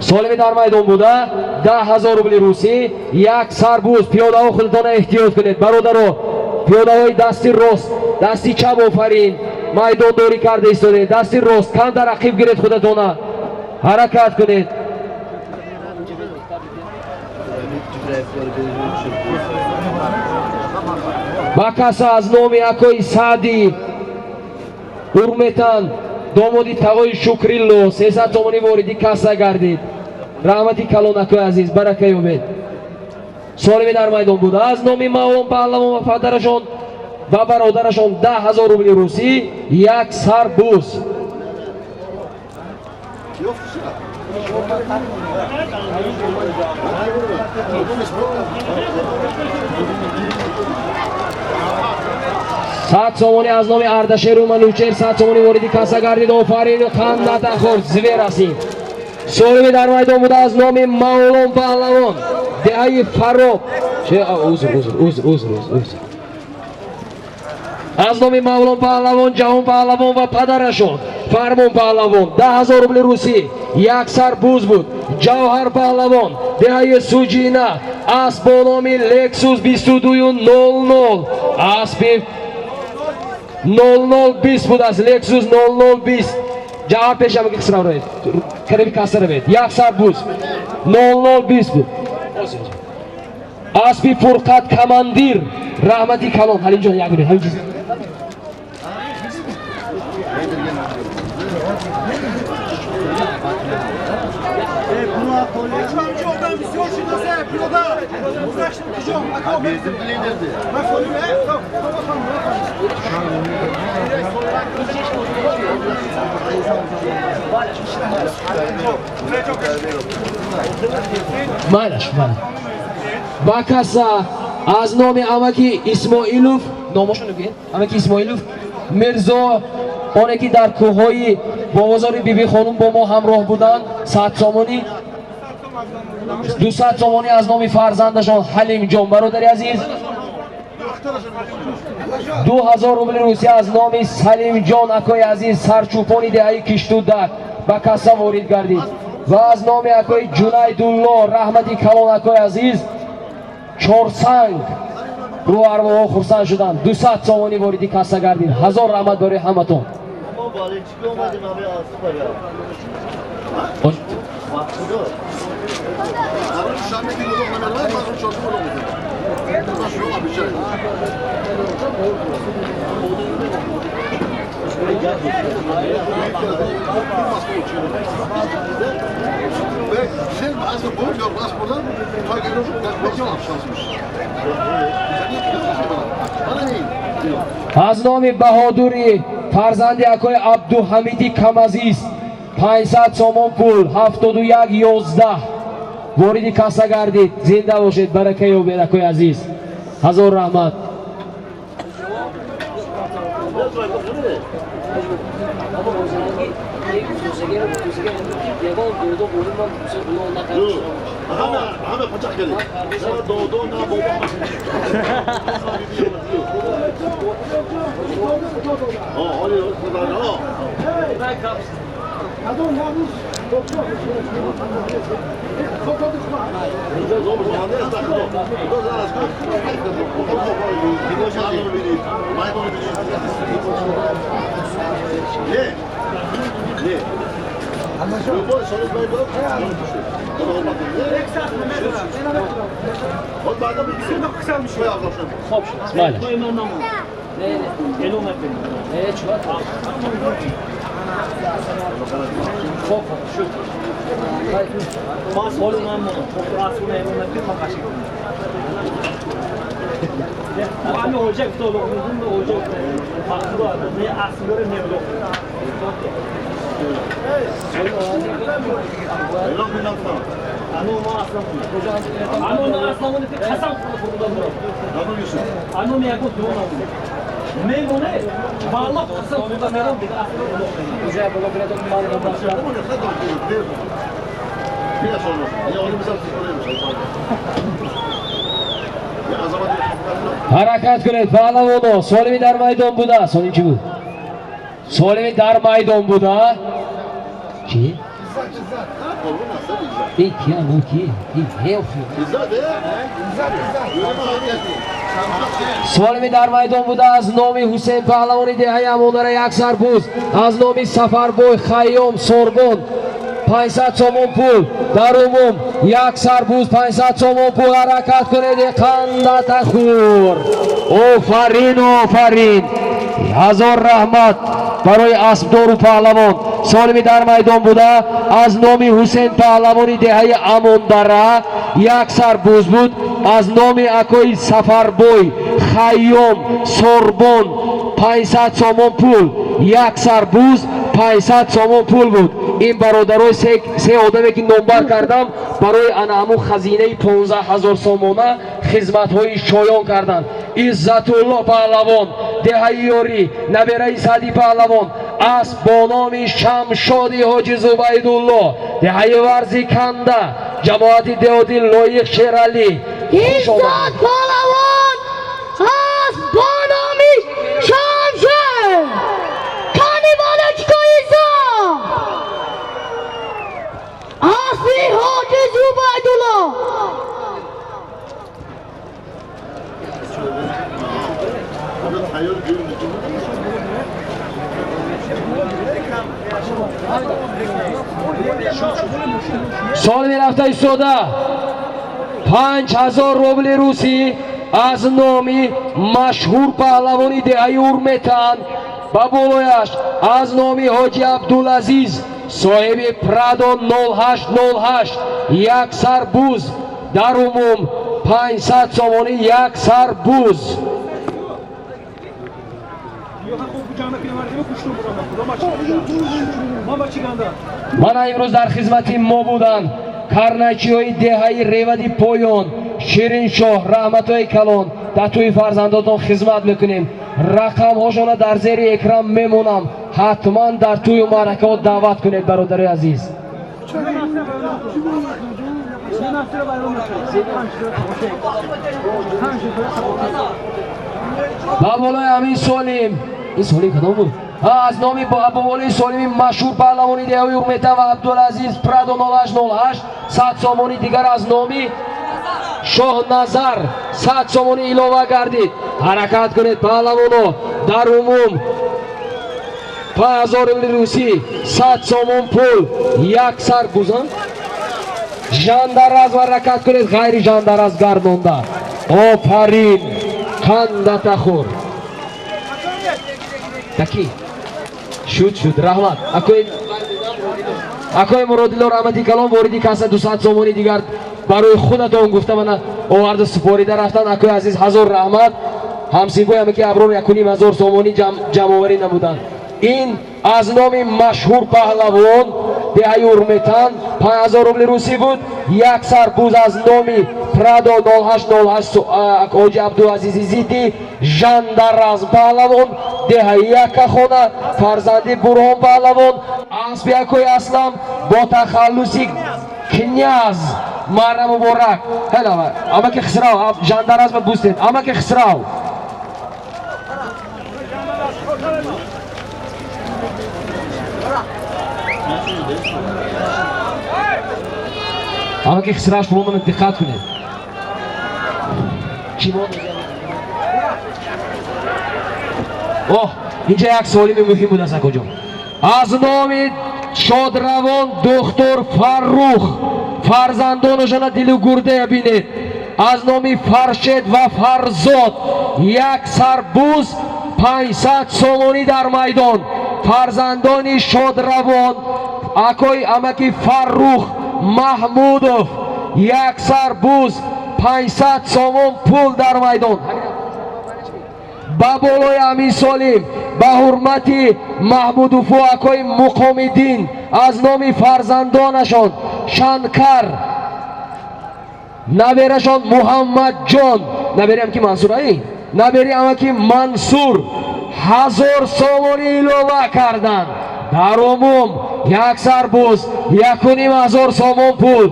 Солими дар майдон буда 10,000 рубли русӣ, як сарбуз. Пиёдаҳо худатона эҳтиёт кунед. Бародаро, пиёдаҳои дасти рост, дасти чап офарин, майдондорӣ карда истодед. Дасти рост кам дар рақиб гиред, худатона ҳаракат кунед. ба каса аз номи Акои Саъди Урметан домоди Тағои Шукрилло 300 сомонӣ вориди каса гардид. раҳмати калон Акои азиз, барака ёбед. солими дар майдон буда аз номи Мавлон Паҳлавон ва фадарашон ва бародарашон 10,000 рубли русӣ, як сарбуз. сад сомонӣ аз номи Ардашеру Манучер 100 сомонӣ вориди каса гардид. офарин, хандатан хурд, звер ҳастем. солими дар майдон буда аз номи Мавлон Паҳлавон деҳаи Фароб аз номи Мавлон Паҳлавон, Ҷаҳон Паҳлавон ва падарашон Фармон Паҳлавон 10,000 рубли русӣ, як сарбуз буд. Ҷавҳар Паҳлавон деҳаи Суҷина асп бо номи Lexus 2200 аспи 0020 буд аст. Lexus 0020 ҷавҳар пешам қисравред кариби касаравед, як сарбуз 0020 буд. аспи Фурқат Командир, раҳмати калон Ҳалимҷон як минут ҳамин чиз. ба каса аз номи Амаки Исмоилов, номошон бигӯед, Амаки Исмоилов Мирзо, оне ки дар кӯҳҳои бовозори Биби хонум бо мо ҳамроҳ буданд, 100 сомонӣ, 200 сомонӣ аз номи фарзандашон Ҳалимҷон, бародари азиз. 2000 рубли русӣ аз номи Салимҷон Акои азиз, сарчӯпони деҳаи Киштудак ба каса ворид гардид. ва аз номи Акои Ҷунайдулло, раҳмати калон Акои азиз, Чорсанг рӯ арвоҳо хурсанд шуданд. 200 сомонӣ вориди каса гардид. 1000 раҳмат барои ҳаматон. аз номи Баҳодури фарзанди Акои Абдуҳамиди Камазиз 500 сомон пул 7111 вориди каса гардид. зинда бошед, барака ёбед Акои азиз. 1000 раҳмат. همه پچک کردیم دو نه بابا حالی خدانا خب اسماعیل خب شد ما سوال من اصلا ایمونتی ما قشنگ همه اوجه تو لغمون به اوجه فاصله نه اصلا رو نمیدونم Ano ma aslan kulu. Ano na aslan kulu. Kasan kulu kulu. Ano mi ako doon ako. May mo na. Balak kasan kulu meron bir aslan kulu. Güzel baba biraz onu malına başlar. Bir sonra. Ya onu mesela harakat kuned pahlavono. Solimi dar maydon buda. Soninchi bu. Solimi dar maydon buda. Chi? این کیه او کیه این هیفی سوالمی در میدان بوده از نام حسین پهلوانی دهه امونره یک سربوز از نام سفربوی خیام سوربون 500 سومون پول در عموم یک سربوز 500 سومون پول حرکت کنید قندت خور آفرین هزار رحمت برای اسبدار و پهلوان سالمی در میدان بوده از نام حسین پهلوانی دهه اموندره یک سربوز بود از نام اکوی سفربوی خیام سوربون 500 سومون پول یک سربوز 500 سومون پول بود این برادرای سه آدمی که نمبر کردم برای انامو خزینه 15000 سومونه خدمت های شایان کردند عزت الله پهلوان دهه یاری نبیره سعدی پهلوان اسب با نام شمشادی حاجی زبیدالله دهه ورزی کنده جماعت دهاتی لایق شیرالی عزت پهلوان اسب با نام شمشاد کانی بالچکا اسبی حاجی زبیدالله سال می رفته ایستاده 5000 روبل روسی از نامی مشهور پهلوانی دهه اورمتن با بالایش از نامی حاجی عبدالعزیز صاحب پرادو 0808 یک سربوز در عموم 500 سومانی یک سربوز من امروز در خدمت ما بودن کرنچی های دهه ریودی پایان شیرین شاه رحمت های کلان در توی فرزنداتان خدمت میکنیم رقم هاشون در زیر اکرام میمونم حتما در توی معرکات دعوت کنید برادر عزیز با بالای همین سالیم این سالیم کدام بود؟ از نامی با بالای سالیم مشهور پهلوانی دهه اورمتن و عبدالعزیز پرادو 0808 100 سومانی دیگر از نامی شاه نظر 100 سومانی الوه گردید حرکت کنید پهلوانو در عموم 5000 روسی 100 سومون پول یک سربوزان ژانداراز حرکت کنید غیر ژانداراز گردونده آفرین قندت خور تکی شد رحمت اکوی مرادیلا رحمتی کلام واردی کسا 200 سومانی دیگر برای خودتون گفته من آورد سپاریده رفتن اکوی عزیز هزار رحمت همسیگوی همه که ابرون 1,500 سومانی جمع آوری نمودن این از نام مشهور پهلوان دهه اورمتن 5000 روبل روسی بود یک سربوز از نامی پرادو 0808 حاجی عبدالعزیز زیدی ژانداراز پهلوان دهه یک خانه فرزندی برهان پهلوان اسب یکوی اسلام با تخلصی کنیاز مره مبارک هلا اما که خسراو ژانداراز بوستید اما که خسراو اما که خسراش برومون دقت کنید چی بود؟ اوه اینجا یک سوالی مهم بود از کجا از نام شادروان دکتر فرخ فرزندانشان دل گرده بینید از نام فرشید و فرزاد یک سربوز 500 سومانی در میدان فرزندانی شادروان اکوی امکی فرخ محمودов یک سربوز 500 سومون پول در میدان با بالای امین سالیم با حرمتی محمودوف اکوی مقام دین از نام فرزندانشان شنکر نبیرشان محمد جان نبیریم که منصور ای نبیریم که منصور 1000 سومانی الوه کردند در عموم یک سربوز 1,500 سومون پول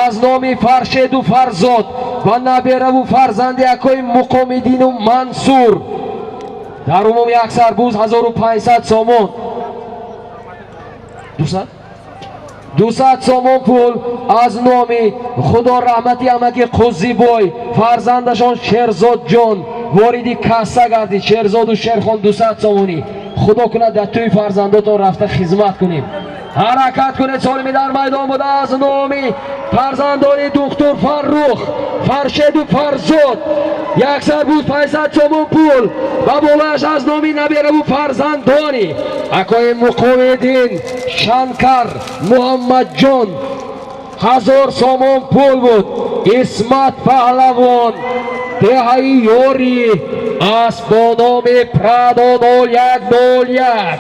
از نام فرشید و فرزاد و نبیره و فرزند اکوی مقام دین و منصور در عموم یک سربوز 1500 سومون 200 200 сомон пул аз номи худо раҳмати амаки Қузибой фарзандашон Шерзодҷон вориди касса гардид. Шерзоду Шерхон 200 сомонӣ. худо кунад дар тӯи фарзандотон рафта хизмат кунем. ҳаракат кунед. солими дар майдон буда аз номи фарзандони духтур Фаррух Фаршеду Фарзод 150 сомон пул ва болаш аз номи набираву фарзандони акои Муқомиддин Шанкар Муҳаммадҷон 1000 сомон пул буд. Исмат Паҳлавон деҳаи ёрӣ аст бо номи Прадо 0101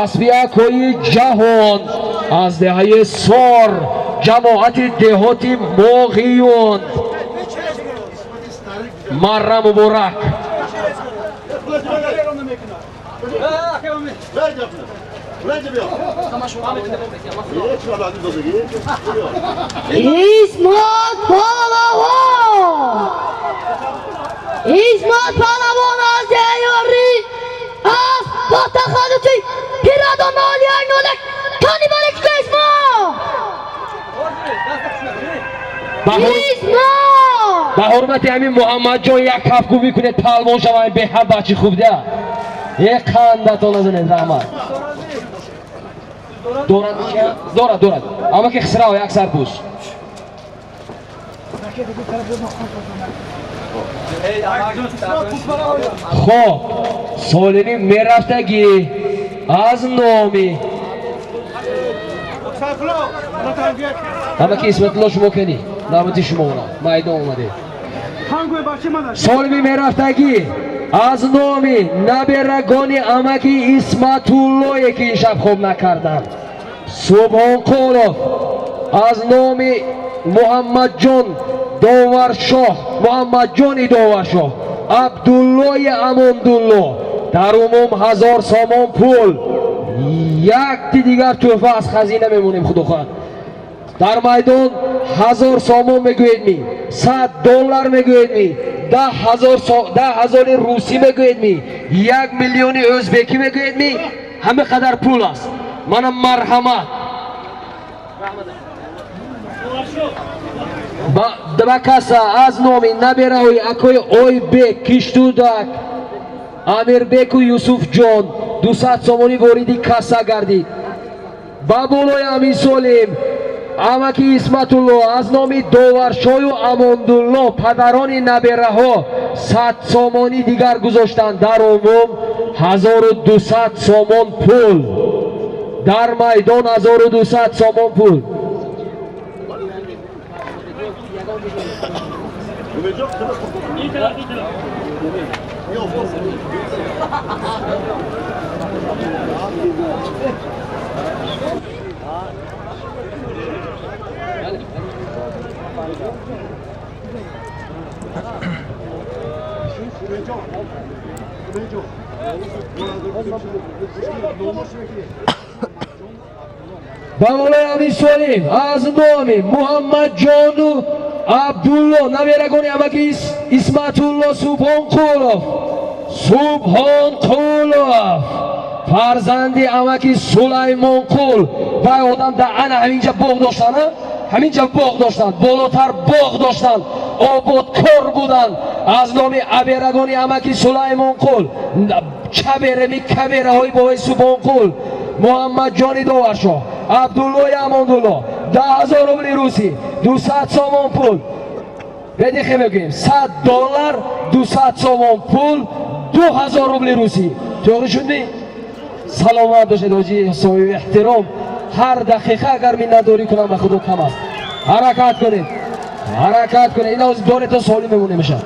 асби акои ҷаҳон аз деҳаи Сор ҷамоати деҳоти Моғиён марра муборак. İsmat Pahlavan! İsmat Pahlavan az değerli az bataxalıcı Piradon Aliyan Nolak Kanibalik İsmat! İsmat! ба ҳурмати ҳамин Муҳаммадҷон як каф гӯбӣ кунед. палвон шаванд. беҳад бачи хуб да. як қандатон назанед. раҳмат. дорад аммо ки хисрао як сарбуз. хоб солими мерафтаги аз номи аммо ки Исматулло шумо кени навбати шумоона майдон омадед. солими мерафтагӣ аз номи наберагони амаки Исматуллое ки имшаб хоб накарданд. Субҳонқулов аз номи Муҳаммадҷон Доваршоҳ Муҳаммадҷони Доваршоҳ Абдуллои Амондулло дар умум 1000 сомон пул. якти дигар тӯҳфа аз хазина мемонем. худохоҳ дар майдон 1000 сомон мегӯед ми, $100 мегӯед ми, 10,000 русӣ мегӯед ми, 1 миллиони o'zbeki мегӯед ми. ҳама қадар пул аст. мана марҳамат ба каса аз номи набераҳои акои Ойбек Киштудак Амирбеку Юсуфҷон 200 сомонӣ вориди касса гардид. ба болои Амин Солим амаки Исматулло аз номи Доваршою Амондулло падарони набераҳо 100 сомонӣ дигар гузоштанд. дар умум 1200 сомон пул. дар майдон 1200 сомон пул. ба молои Амин Солим аз номи Муҳаммадҷону Абдулло наберагони амаки Исматулло Субҳонқулов фарзанди амаки Сулаймонқул. вай одам да ана ҳаминҷа боғ доштанд. ҳаминҷа боғ доштанд. болотар боғ доштанд. ободкор буданд. аз номи аберагони амаки Сулаймонқул чабереми кабераҳои бои Субҳонқул Муҳаммадҷони Доваршоҳ Абдуллои Амондулло 10,000 рубли русӣ 200 сомон пул. бедихе мегӯем $100 200 сомон пул 2000 рубли русӣ. тоғри шудӣ? саломат бошед ҳоҷи соҳиби эҳтиром. ҳар дақиқа агар миннатдорӣ кунам ба худо кам аст. ҳаракат кунед. ин ҳозир дорето солим мемоне мешавад.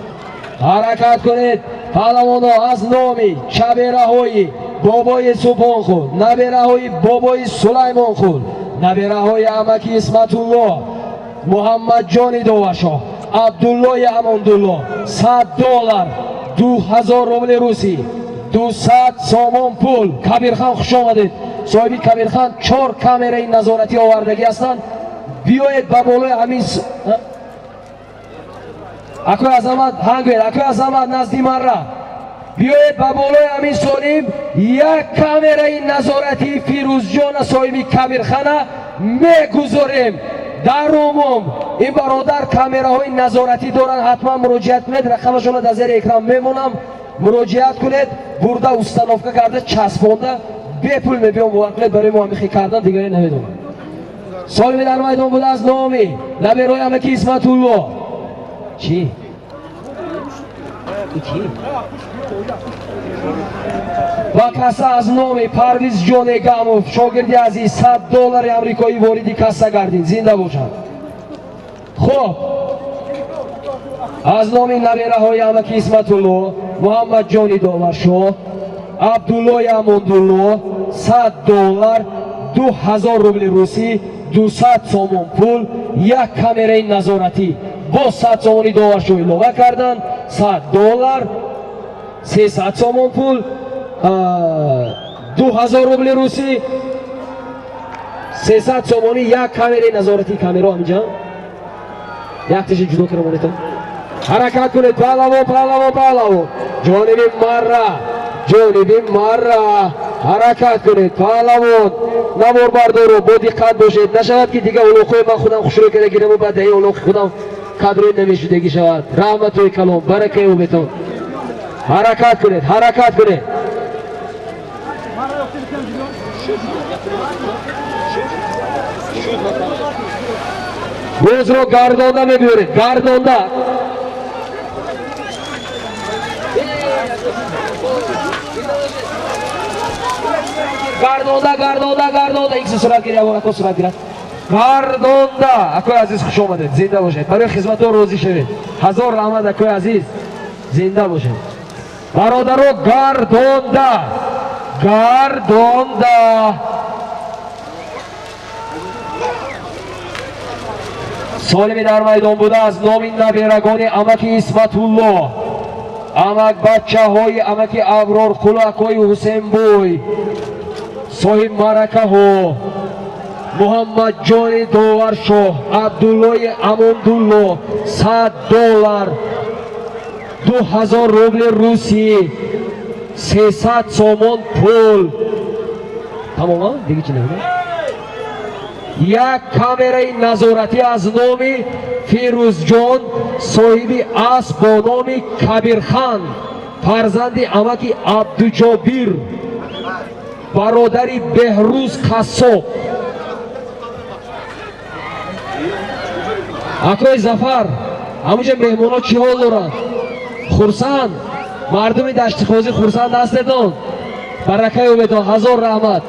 ҳаракат кунед. паҳлавоно аз номи чабераҳои бобои Субҳонқул набераҳои бобои Сулаймонқул набераҳои амаки Исматулло Муҳаммадҷони Доваршоҳ Абдуллои Амондулло $100 2000 рубли русӣ 200 сомон пул. Кабирхан хуш омадед. соҳиби Кабирхан 4 камераи назоратӣ овардагӣ ҳастанд. биёед ба болои ҳамин акои азамат ҳангӯед акои азамат назди марра биёед ба болои Амин Солим як камераи назоратии Фирӯзҷона соҳиби Кабирхана میگذاریم در عموم این برادر کامراهای نظارتی دارن، حتما مراجعت کنید، رقمشون رو در زیر اکران میمونم، مراجعت کنید، برده استانوفکا کرده چسبونده به پول میبیم باور کنید، برای معامخی کردن دیگری نمیدونم. سالمی در میدان بوده از نامی نبیروی همه که اسمت الله چی؟ کی؟ و کسا از نامی پرویز جون گاموف شاگردی عزیز $100 امریکایی واردی کسا گردین، زنده باشد. خب از نامی نبیره های همه که اسمت الله محمد جانی داورشو عبدالله اماندالله $100 2000 روبل روسی 200 سومون پول یک کامرای نظارتی با 100 سومونی داورشو ایلوه کردن $100 300 سومون پول 2000 روبل روسی 300 سومونی یک کامرای نظارتی. کامرا همینجا یک تیشه جدو کرو مانیتون حرکت کنید پهلوان پهلوان پهلوان جانبی مرا حرکت کنید پهلوان نمور بردارو با دقت باشید نشود که دیگه اولوخوی من خودم خوش رو کرده گیرم و بعد ای اولوخ خودم قدروی نمیشدگی شود. رحمت و کلام برکه و بتون حرکت کنید حرکت کنید. روز رو گردانده میبیارید گردانده گردانده یک سرعت گیری اول اکو سرعت گیرد گردانده. اکوی عزیز خوش آمدید زنده باشید برای خدمت ها روزی شوید. هزار رحمت اکوی عزیز زنده باشید. برادرو گردانده سالمی در میدان بوده از نام نبیرگان امکی اسمت الله امک بچه های امکی ابرار خلق های حسین بوی صاحب مرکه ها محمد جان داورشاه عبدالله اماندالله $100 2000 روبل روسی 300 سومون پول تمام دیگه چی نمیده. یک کامرای نظارتی از نام فیروز جان صاحبی اسب با نام کبیر خان فرزند امکی عبدالجابیر برادری بهروز قصاب اکوی زفر همونجا مهمون ها چی حال دارن؟ خورسند مردمی دشت خوزی خورسند هستدون برکه و بدون هزار رحمت.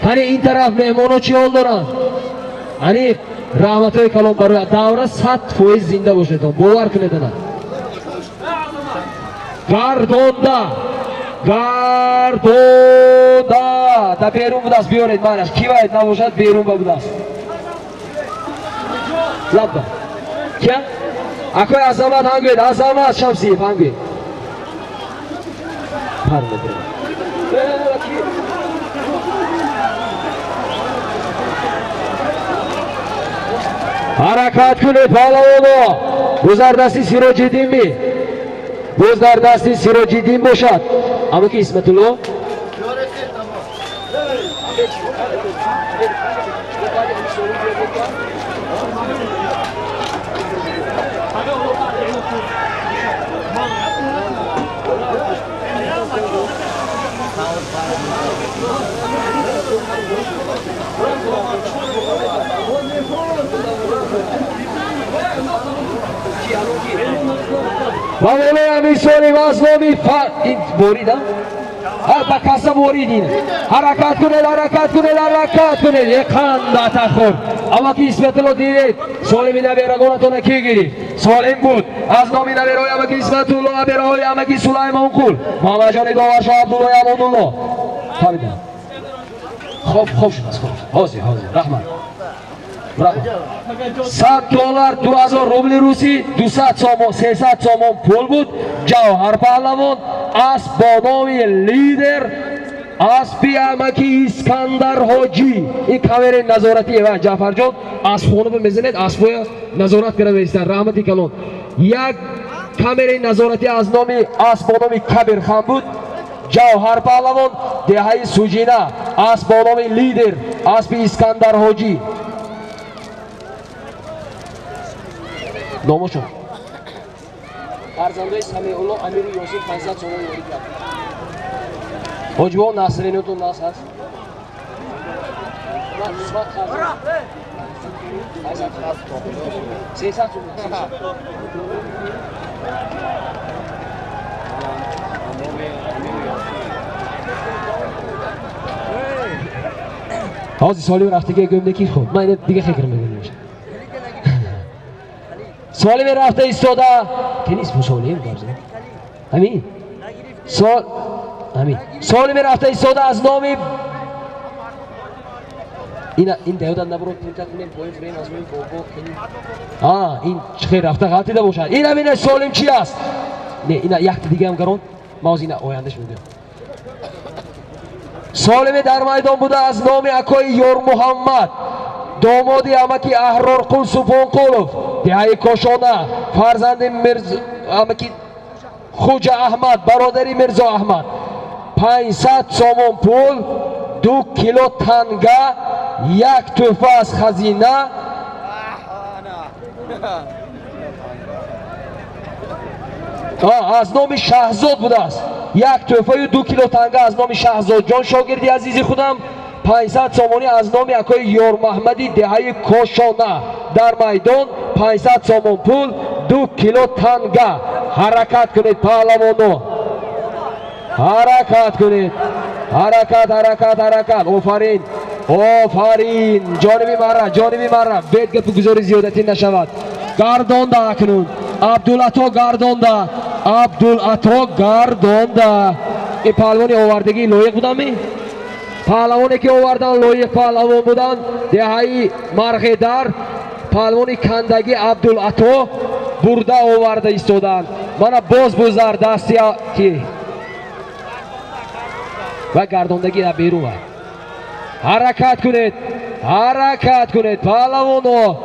هنی این طرف مهمون ها چی حال دارن؟ هنی رحمت های کلام برای دوره 100% زنده باشه تا باور کنید نه. گردانده تا بیرون بود است بیارید مانش کی باید نباشد بیرون بود است لبا کیا اکوی عظمت هنگوید عظمت شمسی هنگوید حرکت کنید پهلوانا روز در دستی سیراج‌الدین می روز در دستی سیراج‌الدین باشد اما که اسمت الله و مولی امیرسانی وزنامی این بوریدم با کسا بوریدین حرکت کنید یک خنده تخور اما که اسمت الله دیدید سالمی نبیرگانتون کی گیرید سالم بود از نامی نبیرهای اما که اسمت الله نبیرهای اما که سلیمان قول محمد جان داورشاه عبدالله اماندالله فهمیدم خوب شد حاضر رحمت $100 2000 روبل روسی 200 سومون 300 سومون پول بود. جوهر پهلوان اسب با نام لیدر اسبی امکی اسکندر حاجی این کامرای نظارتی و جعفر جان اسب خونو بمیزنید اسب نظارت کرده بیستن رحمتی کلون. یک کامرای نظارتی از نام اسب با نام کبیر خان بود جوهر پهلوان دهه سوجینه اسب با نام لیدر اسب اسکندر حاجی نامشون فرزندای سمیع الله امیر یوسف 500 سوم وارد کرد حاجی با نصرینیتون ناس هست حاضی سالی رفتگی گمدکی خود من دیگه فکر میکنم سالی رفته ایستاده که نیست مسالی میگم همین سالی رفته ایستاده از نام این دیودن نبرو پینتا کنیم پایین فریم از روی بابا این خیر رفته غلطی ده باشد این همینه سالم چی است نه اینا یک دیگه هم کرون ما این آیندهش میگم سالم در میدان بوده از نام اکای یور محمد دامادی امکی احرار قل سپون قلوف دهه کاشانه فرزند مرز امکی خوجه احمد برادری مرزا احمد 500 سومون پول 2 کیلو تنگه یک تحفه از خزینه از نام شهزاد بوده است یک تحفه 2 کیلو تنگه از نام شهزاد جان شاگردی عزیزی خودم 500 سامانی از نام اکای یار محمدی دهه کاشانه در میدان 500 سامان پول 2 کیلو تنگه حرکت کنید پهلوانو حرکت کنید حرکت آفرین جانبی مرا بید گپ گذاری زیادتی نشود گردانده اکنون عبدالعطا گردانده این پهلوانی آوردگی لایق بودن می؟ پهلوانی که آوردن لایق پهلوان بودن دهه مرغ در پهلوانی کندگی عبدالعطا برده آورده ایستادن من باز بزر دستی که و گرداندگی در بیرون حرکت کنید پهلوانو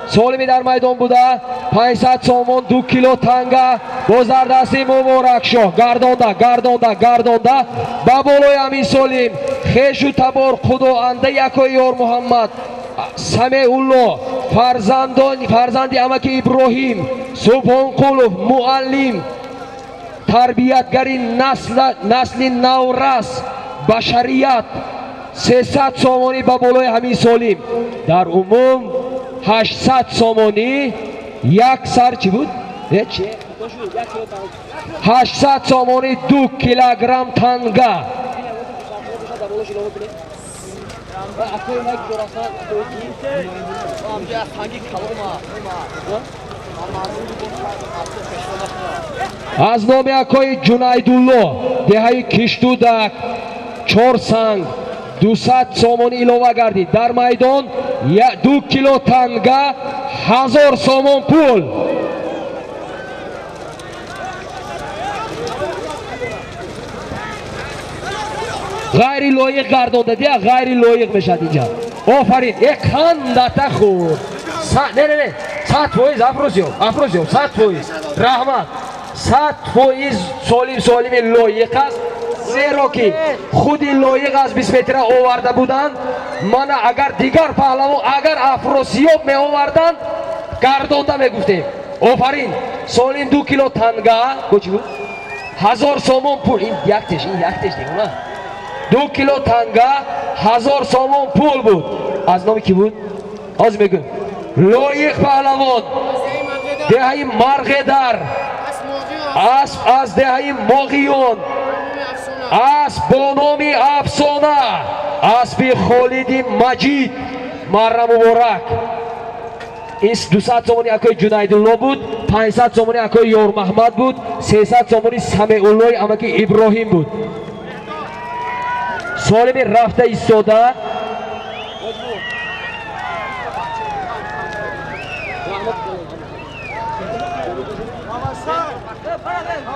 سالمی در میدان بوده 500 سامان 2 کیلو تنگه بزر دستی مبارک شو گردانده با بالای همین سالم خیش و تبار خداونده یکای یار محمد سمیع الله فرزندی امکی ابراهیم سبحان قلوف معلم تربیتگری نسل نورس بشریت 300 سامانی با بالای همین سالم در عموم 800 سامانی یک سر چی بود؟ 800 سامانی 2 کیلوگرم تنگه از نام اکای جنیدالله دهه کشتودک 4 سنگ 200 سامانی الوه گردید در میدان 2 کیلو تنگه 1000 سامان پول غیر لایق گردانده دیگه غیر لایق میشد اینجا آفرین یک خندت خور نه 100% افروزیو 100% رحمت 100% سالم لایق است زیرا که خودی لایق از 20 متر آورده بودند من اگر دیگر پهلوان اگر افروسیاب می آوردند گردانده می گفتیم آفرین سالم 2 کیلو تنگه کچی بود 1000 سامان پول این یک تش دیگه نه 2 کیلو تنگه 1000 سامان پول بود از نام کی بود؟ از میگم لایق پهلوان دهه مرغ در اسب از دهه ماغیون اسب با نام افسانه اسب خالدی مجید مرا مبارک این 200 سامانی اکای جنیدالله بود 500 سامانی اکای یار محمد بود 300 سامانی سمیع الله امکی ابراهیم بود سالم رفته ایستاده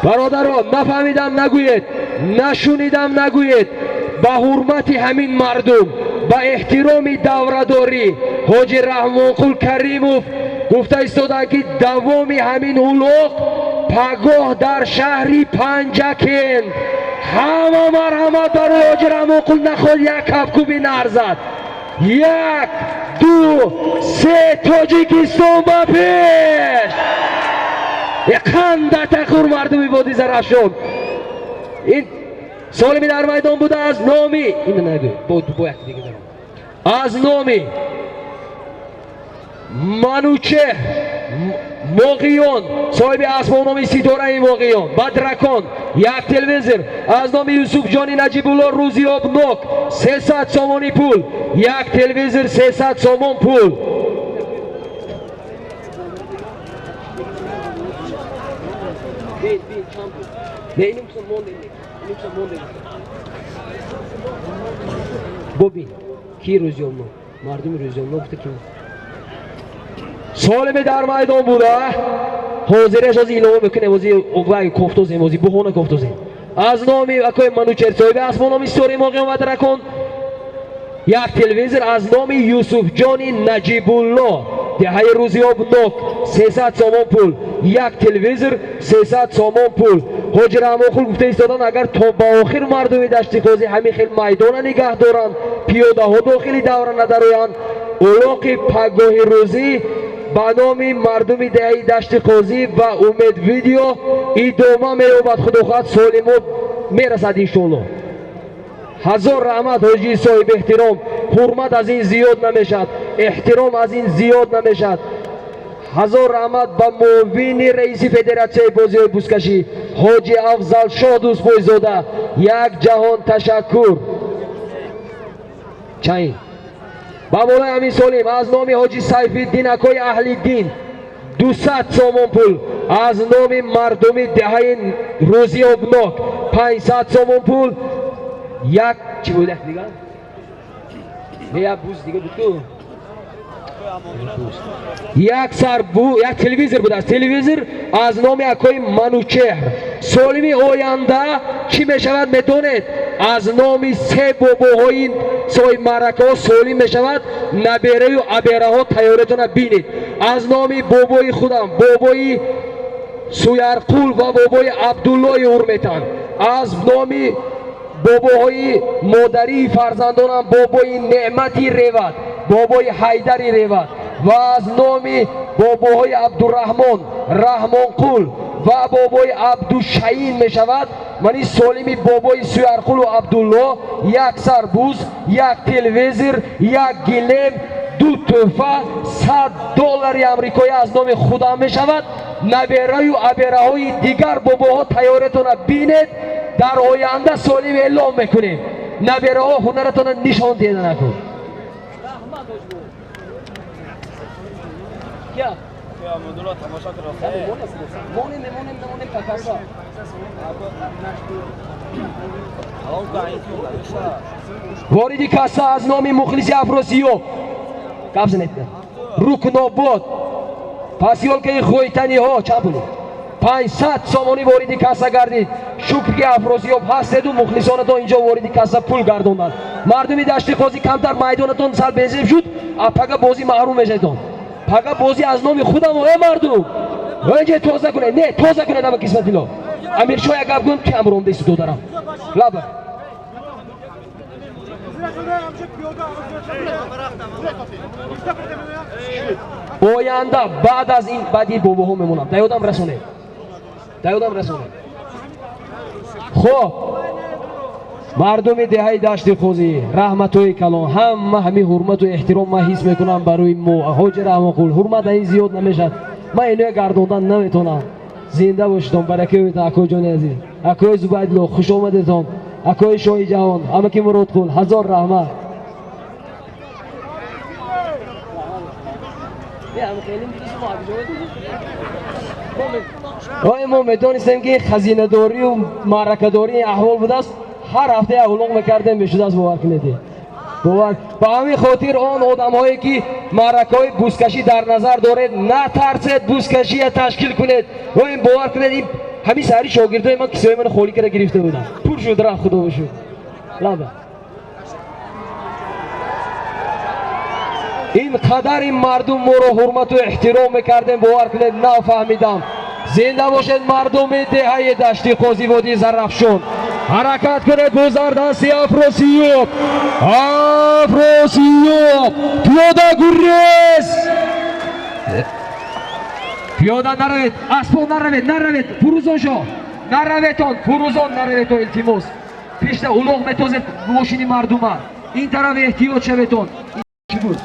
برادران نفهمیدم نگوید نشونیدم نگوید به حرمت همین مردم با احترام دورداری حاجی رحمانقل کریموف گفته ایستادن که دوام همین اولوق پگاه در شهری پنجکند همه مرحمت برای حاجی رحمانقول نخل یک کفکوبی نرزد. 1 2 3 تاجیکستان با پیش. قند تخور مردمی وادی زرافشان. این سالمی در میدان بوده از نامی این نگه با یک دیگه دارم از نامی منوچهر موقعیان صاحب اسم و نام ستاره موقعیان بدرکان 1 تلویزر از نام یوسف جانی نجیب الله روزیاب نوک 300 سامانی پول 1 تلویزر 300 سامان پول ببین کی روزیاب نوک مردم روزیاب نوک که سالم در میدان بوده حاضرش از اعلام میکنه موزی اوای کوفتوزی موزی بهونه کوفتوزی از نامی اکوی منوچهر صاحب اسم نام استوری موقع مدرک کن 1 تلویزر از نام یوسف جانی نجیب الله دهه روزیاب نوک 300 سامان پول 1 تلویزر 300 سامان پول حاجی رحمانقول گفته ایستادن اگر تا با آخر مردم دشت قاضی همین خیلی میدان نگه دارن پیاده ها داخلی دوران ندارن اولاق پگاه روزی با نام مردم دهی دشت قاضی و امید ویدیو ادامه می‌یابد خدا خواهد سالم میرسد انشالله. هزار رحمت حاجی صاحب احترام حرمت از این زیاد نمیشد احترام از این زیاد نمیشد. هزار رحمت با معاون رئیس فدراسیون بازی بوسکشی حاجی افضل شاه دوست بایزاده 1 جهان تشکر. چای بابولای همین سالیم از نام حاجی سیف الدین اکای اهل دین 200 سامان پول از نام مردم دهه روزیاب نوک 500 سامان پول 1 چی بوده دیگه؟ یک بوز دیگه بود تو 1 یک تلویزر بود از تلویزر از نام اکای منوچهر سالمی آینده چی میشود میدونید از نام 3 باباهای صاحب معرکه ها سالم میشود نبیره و ابیره ها تیارتون بینید از نام بابای خودم بابای سویرقول و بابای عبدالله هرمتان از نام باباهای مادری فرزندانم بابای نعمتی ریوت بابای حیدری ریوت و از نام باباهای عبدالرحمن رحمانقول و بابای عبدالشهین می شود منی سالمی بابای سویرقول و عبدالله 1 سربوز 1 تلویزر 1 گلیم 2 تحفه $100 امریکایی از نام خدا می شود نبیره و ابیره های دیگر باباها تیارتون بینید در آینده سالم اعلام میکنیم نبیره ها هنرتون نشان دیده نکن کیا مدل تماشا کرده مونیم کاکاسا واردی کاسا از نام مخلص افراسیو قبض نتیده رکناباد پسیال که خویتنی ها چند پولی 500 سامانی واردی کاسا گردید شکر که افراسیاب هستید و مخلصانتون اینجا واردی کاسا پول گردوندن مردمی دشت قاضی کمتر میدانتون سر بنزیم شد اپاگا بازی محروم میشیدون پاگا بازی از نام خودم ای مردم اینجا توزه کنه نه توزه کنه نام قسمتی لو امیر شاه یک گفتم که امرم دیست دو دارم لابا آینده بعد از این بعدی باباها میمونم دیادم رسونه خب مردم دهه دشت قاضی رحمت و کلان همه حرمت و احترام ما حس میکنم برای حاجی رحمانقول حرمت این زیاد نمیشد من اینو گردوندن نمیتونم زنده باشتم برکه بیت اکو جان عزیز اکو زبیدلو خوش آمدید اکو شاهی جهان همه کی مراد کن هزار رحمت ما میدونستیم که خزینه داری و معرکه داری احوال بوده است هر هفته اغلاق میکردیم بشده است باور کنید باور با همین خاطر آن آدم هایی که معرکه های بوسکشی در نظر دارید نترسید بوسکشی تشکیل کنید و این باور کنید همین سری شاگردای من کسای من خالی کرده گرفته بودن پول شد رفت خدا بشود لابا این قدر این مردم ما رو حرمت و احترام میکردیم باور کنید نفهمیدم زنده باشید مردم دهه دشت قاضی وادی زرافشان harakat kuned guzardasti Afrosiyov. Afrosiyov piyoda gurres. Piyoda naravet, Aspon naravet, Furuzon sho. Furuzon naraveton iltimos. Peshda ulug' metozet moshini marduma. این طرف احتیاط شویتون چی بود؟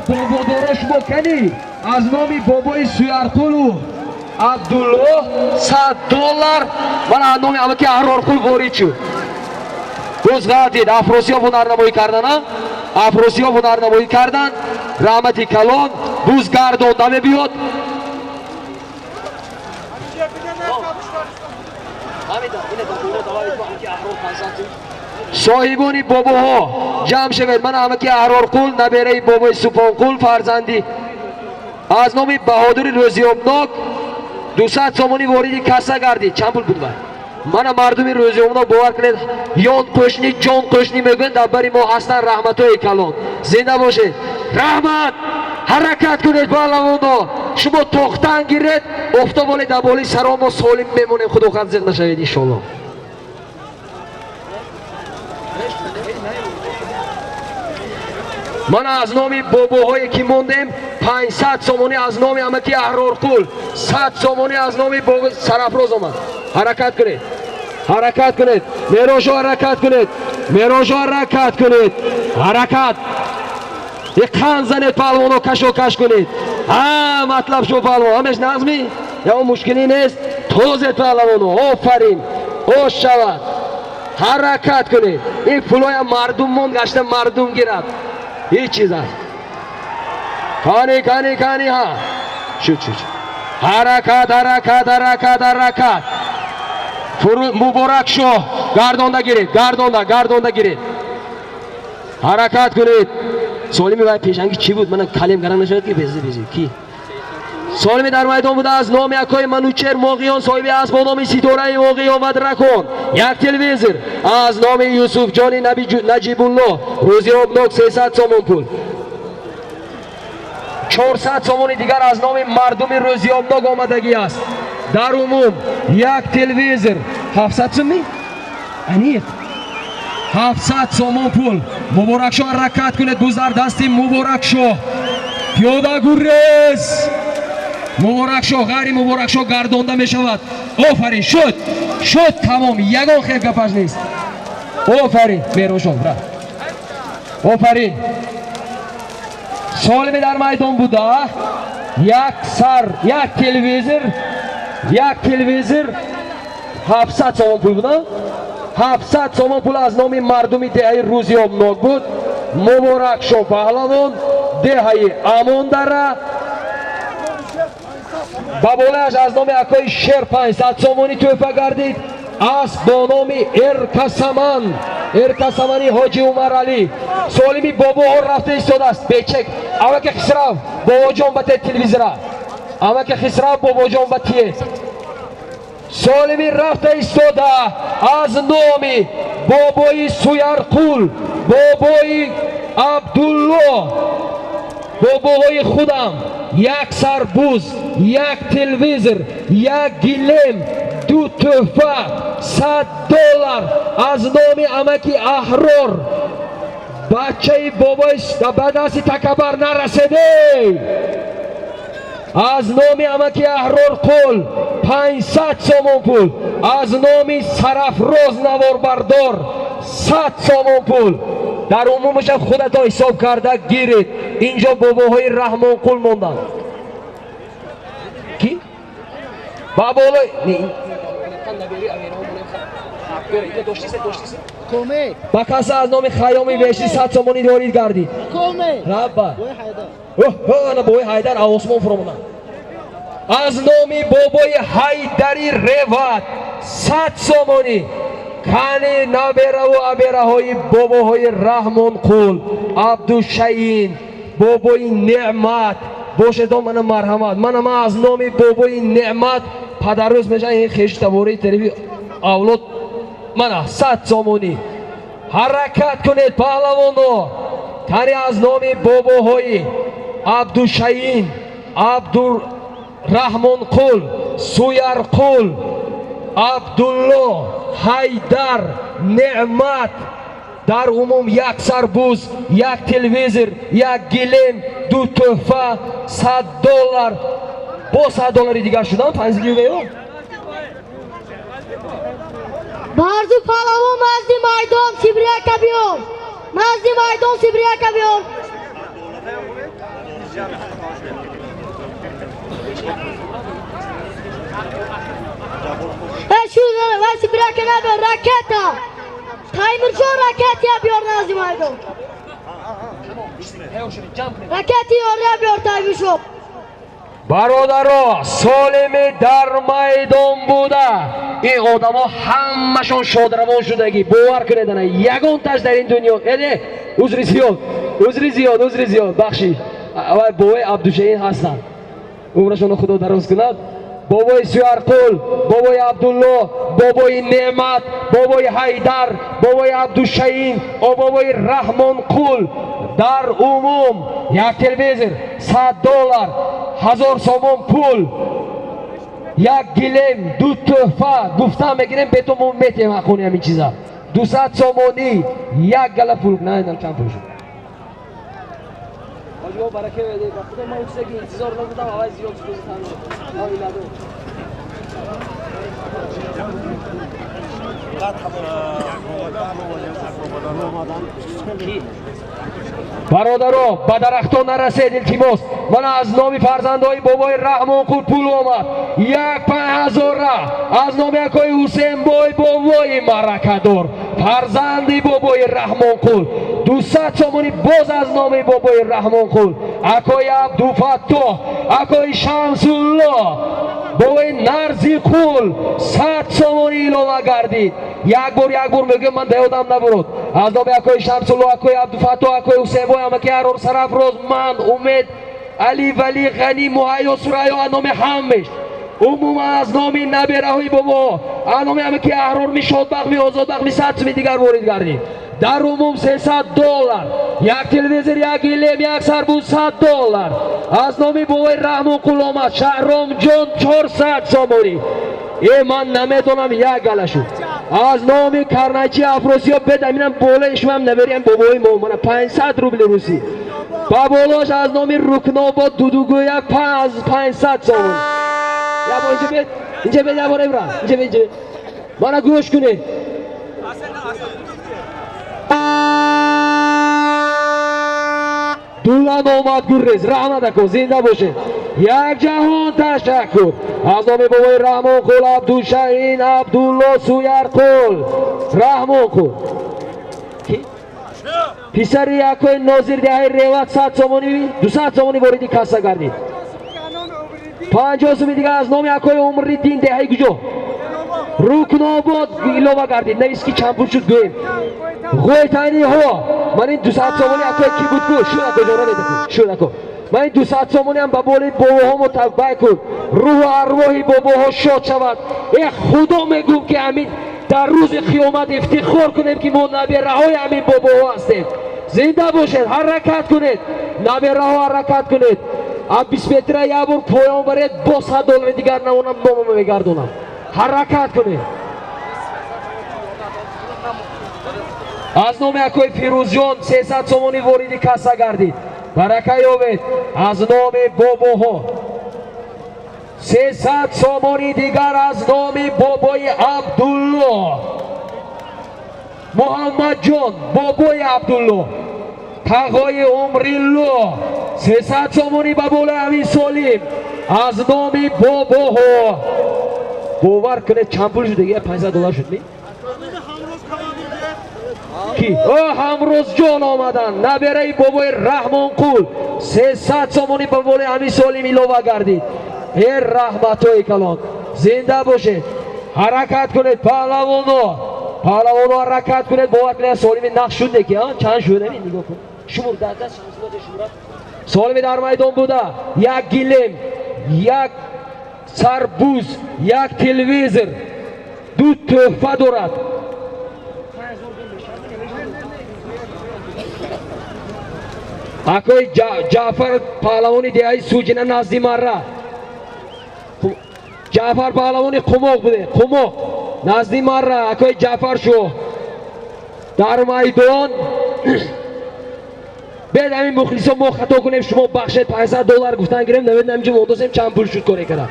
بابا دارش با کنی از نامی بابای سویرقلو عبدالله $100 من از نامی همه که احرارقل وارد شد روز غدید افروسی ها هنرنمایی کردن رحمتی کلان بوز گردان دمه بیاد صاحبانی باباها جمع شوید من همه که احرارقل نبیره بابای سپانقل فرزندی از نام بهادر روزیابناک 200 سامانی واردی کسا گردید چند پول بود من مردمی روزیابناک باور کنید یان قشنی جان قشنی میگن در بری ما هستن رحمت های کلان زنده باشید رحمت حرکت کنید بالوانا شما تختن گیرید افتا بالی در بالی سرام و سالم میمونیم خدا خواهد زنده شوید انشالله من از نامی باباهایی که موندیم 500 سامانی از نامی امکی احرارقل 100 سامانی از نامی بابا سرافروز آمد حرکت کنید میروشو حرکت کنید حرکت یک خان زنید پهلوانو کشو کش کنید مطلب شو پهلوان همش نظمی یا مشکلی نیست توزید پهلوانو آفرین خوش شود حرکت کنید این فلوی مردم موند گشته مردم گیرد هیچ چیز هست کانی ها شد حرکت مبارک شو گردانده گیرید حرکت کنید سالمی باید پیشنگی چی بود من کلیم گرم نشد که بیزی کی سالمی در میدان بوده از نام یکای منوچر موقعیان صاحبی از با نام ستاره موقعی آمد رکن یک تلویزر از نام یوسف جانی نجیب الله روزی آبناک 300 سامان پول 400 سامان دیگر از نام مردم روزی آبناک آمدگی است در عموم یک تلویزر 700 سامی؟ انیت 700 سامان پول مبارک شو حرکت کنید بزرگ دستی مبارک شو پیاده گرس مبارک شو غری مبارک شو گردانده می شود آفرین شد تمام یگان خیلی گپش نیست آفرین بیرون شد آفرین سالمی در میدان بوده یک تلویزر 700 سامان پول بوده 700 سامان پول از نام مردمی دهه روزی آبناک بود مبارک شو پهلوان دهه امان داره بابولش از نام اکای شیر 500 سامانی توفه گردید از با نام ارکسمانی حاجی عمر علی سالمی بابا ها رفته ایستاده است بچک اما که خسراف بابا جان بته تلویزره اما که خسراف بابا جان بته سالمی رفته ایستاده از نام بابای سویرقل بابای عبدالله بابای خودم یک سربوز یک تلویزر یک گلیم 2 تحفه $100 از نام امکی احرار بچه بابای به دست تکبر نرسیده از نام امکی احرار قل 500 سامان پول از نام سرافراز نوار بردار 100 سامان پول در عمومش خودتا حساب کرده گیرید اینجا باباهای رحمان قل موندن کی؟ بابالای با کسی از نام خیامی ویشی 100 سامانی دارید گردید ربا بابای حیدر آسمان فرمونن از نام بابای حیدری روت 100 سامانی کنی نبیره و عبیره های باباهای رحمان قل عبدالشهین بابای نعمت باشد من مرحمت من از نام بابای نعمت پدروز میشه این خیش تباری طرفی اولاد من 100 سامانی حرکت کنید پهلوانو کنی از نام باباهای عبدالشهین عبدالرحمان قل سویرقل Abdullo, Haydar, Ne'mat. Dar umum yak sarbuz, yak televizor, yak gilim, du tuhfa, $100. Bu $100 digar şudan panzili yok. Barzu Palavon Mazdi Maydon Sibriya Kabiyor. Mazdi Maydon Sibriya Kabiyor. Şurada ve Sibriya Kabiyor raketa. Taymirjon raket yapıyor Mazdi Maydon. Raketi yapıyor Taymirjon. Barodaro, Solimi dar maydon buda. این آدما همشون شادروان شدگی باور کردن یگان تاش در این دنیا یعنی عذری زیاد بخشی اول بابای عبدالشهین هستن عمرشون خدا دراز کند بابای سوارقل بابای عبدالله بابای نعمت بابای حیدر بابای عبدالشهین و بابای رحمان قل در عموم یک تلویزور $100 1000 سوم پول یک گلیم دو تحفه گفتم بگیریم به تو میتیم حقونی همین چیزا 200 سومونی یک گله پول نه چند پول شد آجو برکه بده خدا من اوسگی انتظار نبودم آواز زیاد بزنم آیلادو برادرو با درختان نرسید التماس من از نام فرزندای بابای رحمان قل پول آمد 5000 را از نام اکای حسین بای بابای مرکدار فرزندی بابای رحمان قل 200 سومونی باز از نام بابای رحمان قل اکای عبدالفتاح اکای شمس الله بابای نرزی قل 100 سومونی الova گردید یک بار میگم من دیادم نبرد از نام اکای شمس الله اکای عبدالفتاح اکای حسین بای امکی هرور سرافروز من امید علی ولی غنی مهیا سریا از نام همش عموما از نام نبیره های بابا از نام امکی هرور می شادبخت می آزادبخت می 100 می دیگر وارد گردید در عموم $300 یک تلویزور یک گلیم یک سربوز $100 از نام بابای رحمان قل آمد شهرام جان 400 سومونی ای من نمیدونم یک گله شد از نام کرنچی افروسیا بدمینم بالایش من نبریم بابای مومن 500 روبل روسی با بالاش از نام رکناباد دودوگو یک 500 سومون یا با اینجا بید یا باره برم اینجا بید منو گوش کنید دولان اومد گرز رحمت کن زنده باشه یک جهان تشکر از نام بابای رحمان قل عبدالشهین عبدالله سویرقل رحمان قل پسر یکای ناظر دهی روت 100 سومونی 200 سومونی واردی کاسا گردید 50 سومونی دیگه از نام یکای عمرالدین دهی گجو رکناباد ایلوه گردید نویس که چند پول شد گویم غویتانی ها من این 200 سومونی اکای کی بود کو شو اکو جارا بده کو شو اکو من این 200 سومونی هم با بولی بابا ها متبع کن روح و ارواحی بابا ها شاد شود ای خدا میگم که همین در روز قیامت افتخار کنیم که ما نبیره های همین بابا ها هستیم زنده باشید حرکت کنید نبیره ها حرکت کنید اب 20 متر یا بار پایان برید با $100 دیگر نمونم نامو میگردونم حرکت کنید از نام اکای فیروزجان 300 سومونی واردی کاسا گردید برکه یابید از نام باباها 300 سومونی دیگر از نام بابای عبدالله محمد جان بابای عبدالله تقای عمرالله 300 سومونی بابول امین سالیم از نام باباها باور کنه چند پول شده یه $500 شد می؟ کی؟ همروز جان آمدن نبیره بابای رحمان قل 300 سومونی بابول امین سالیم ایلوه گردید ای رحمتای کلان زنده باشه حرکت کنید پهلوانو حرکت کنید باور کنید سالمی نقش شده که چند شده نگاه کن شمور در دست شمورت سالمی در میدان بوده یک گلیم یک سربوز یک تلویزور دو تحفه دارد اکای جعفر پهلوانی دیهای سوجنه نزدی مرا Ҷаъфар паҳлавони Қумоқ буде. Қумоқ назди марра акои Ҷаъфар шо дар майдон. Бед ҳамин мухлисо мо хато кунем шумо бахшед $500 гуфтан гирем навед намиҷо мондосем чанд пул шуд коре кара.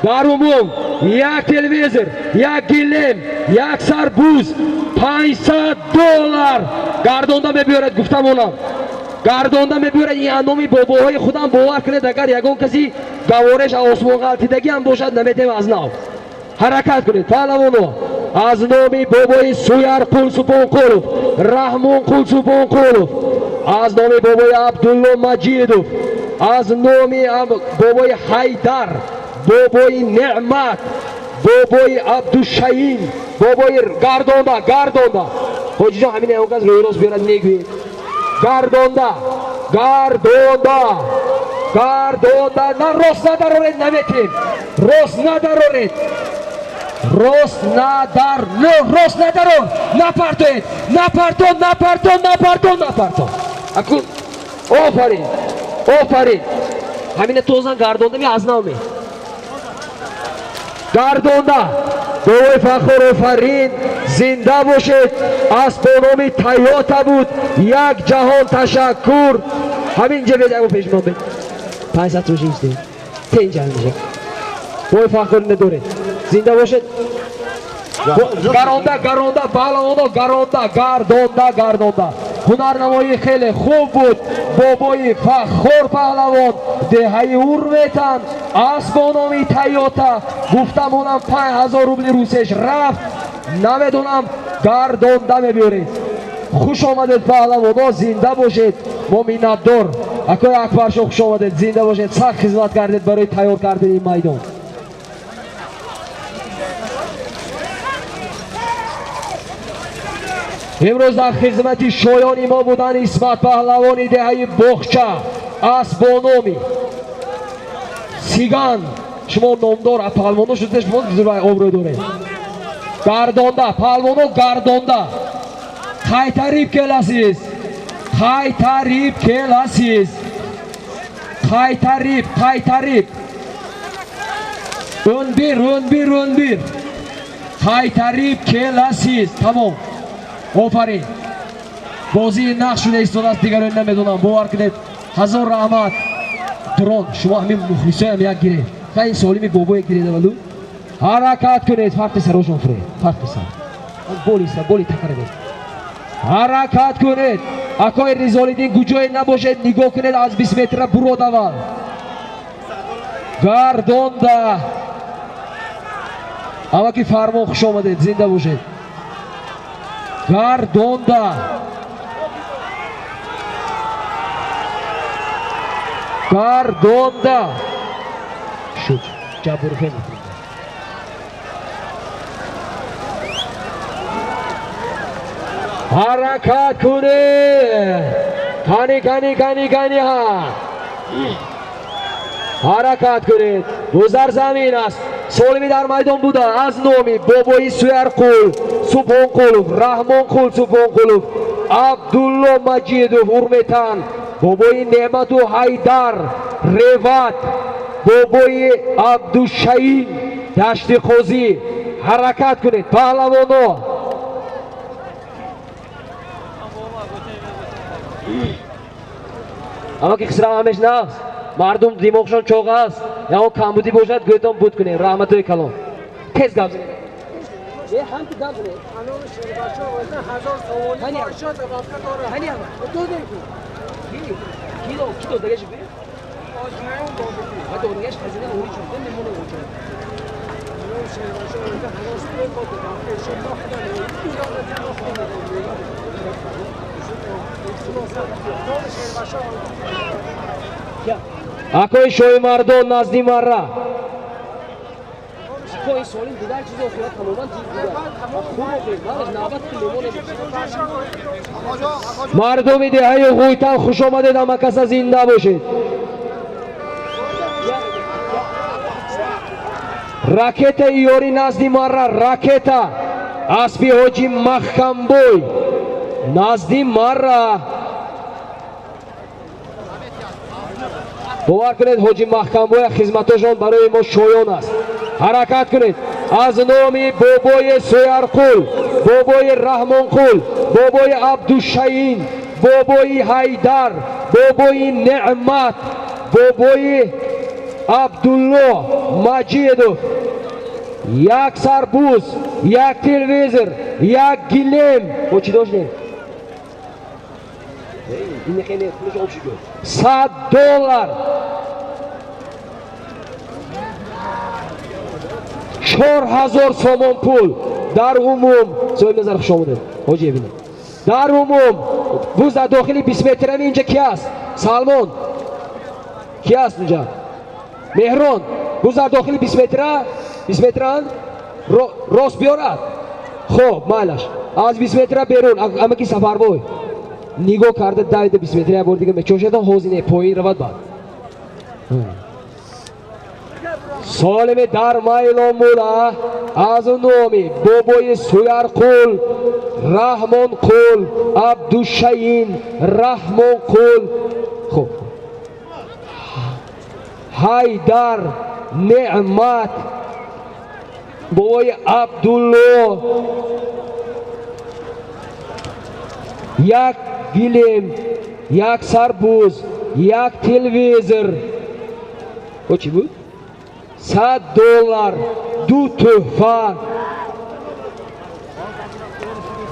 Дар умум як телевизор, як гилем, як сарбуз $500 гардонда мебиёрад гуфтамонам. Гардонда мебиёрад ин аноми бобоҳои худам бовар кунед агар ягон каси гавореш осмон ғалтидагӣ ҳам бошад наметем аз нав. Ҳаракат кунед паҳлавоно. Аз номи бобои Суярқул Супонқулов, Раҳмонқул Супонқулов, аз номи бобои Абдулло Маҷидов, аз номи бобои Ҳайдар, бобои Неъмат, бобои Абдушаин, бобои гардонда. Ҳоҷиҷон ҳамин ягон кас рӯйрост биёрад мегӯед. Гардонда. На рост надароред наметем. Рост надароред. Рост надарор. Напартоед. Напартон. Акун. Офарин. Ҳамина тозан гардонда ми аз нав ме. Гардонда. бовои Фахр Офарин зинда бошед. Аспономи Тойота буд. Як ҷаҳон ташаккур. ҳамин ҷа бед ягон пешмон бед. 500 рӯши истем. Тен ҷа мешад. бовои Фахр надоред. Зинда бошед. Гаронда паҳлавоно гардонда. ҳунарнамоӣ хеле хуб буд. бобои Фахр паҳлавон деҳаи урметан асбономи Тойота гуфтамонам 5000 рубли русеш рафт. намедонам гардонда мебиёред. хуш омадед паҳлавоно, зинда бошед. мо миннатдор. акои Акбаршо хуш омадед, зинда бошед. сахт хизмат кардед барои тайёр кардани ин майдон. имрӯз дар хизмати шоёни мо будан Исмат паҳлавони деҳаи Боғча, Асбономи Сиган. шумо номдор паҳлвоно шудед, шумо зурбаи обрӯй доред. Гардонда паҳлвоно гардонда. қайтариб келасиз. Қайтариб. Унбир. Қайтариб келасиз. Тамом. офарин. бозии нақш шуда истодааст, дигарони намедонам. бовар кунед. ҳазор раҳмат. дрон шумо ҳамин мухлисоям як гиред. хаин солими бобоя гиреда валу. ҳаракат кунед. фарқ песар ошон фуред. фарқ песар. боли такарабед. ҳаракат кунед. акои Ризолиддин гуҷое набошед. нигоҳ кунед аз 20 метра буродавал. гардонда. амаки фармон хуш омадед. зинда бошед. Гардонда. Шуд. Ҷабурхем. ҳаракат кунед. Кани ҳа. ҳаракат кунед. гузар замин аст. солими дар майдон буда аз номи бобои Суярқул Супонқулов, Раҳмонқул Супонқулов, Абдулло Маҷидов урметан, бобои Неъмату Ҳайдар Реват, бобои Абдушаин Дашти Қозӣ. ҳаракат кунед паҳлавоно. аммо ки хисра ҳамеш наст. мардум димоғшон чоқ аст. ягон камбудӣ бошад гӯтон буд кунед. раҳматои калон. тез гап зинед. акои шоҳи мардон назди марра. мардуми деҳаи ғӯйтан хуш омадед. ҳама каса зинда бошед. ракета иёри назди марра. ракета аспи ҳоҷи Маҳкамбой назди марра. бовар кунед ҳоҷи Маҳкамбой хизматошон барои мо шоён аст. حرکت کنید. از نام بابای سویرقل، بابای رحمانقل، بابای عبدالشهین، بابای حیدر، بابای نعمت، بابای عبدالله مجیدو، یک سربوز، یک تلویزر، یک گلیم او چی داشتیم؟ این خیلی پولش آب شد. $100 4000 سومون پول در عموم سوال نظر خوش آمده حاجی ببینید در عموم بوز در داخلی 20 متر اینجا کی است؟ سلمان کی است اونجا؟ مهران بوز در داخلی 20 متر راست بیارد خب مالش از 20 متر بیرون اما کی سفر بای نگاه کرده دوید 20 متر بار دیگه میچوشد حوزینه پایین رود بعد سالم در مایلان مولا از نامی بابای سویرقل رحمانقل عبدالشهین رحمانقل خب حیدر نعمت بابای عبدالله یک گلیم یک سربوز یک تلویزر او چی بود؟ $100 دو تحفه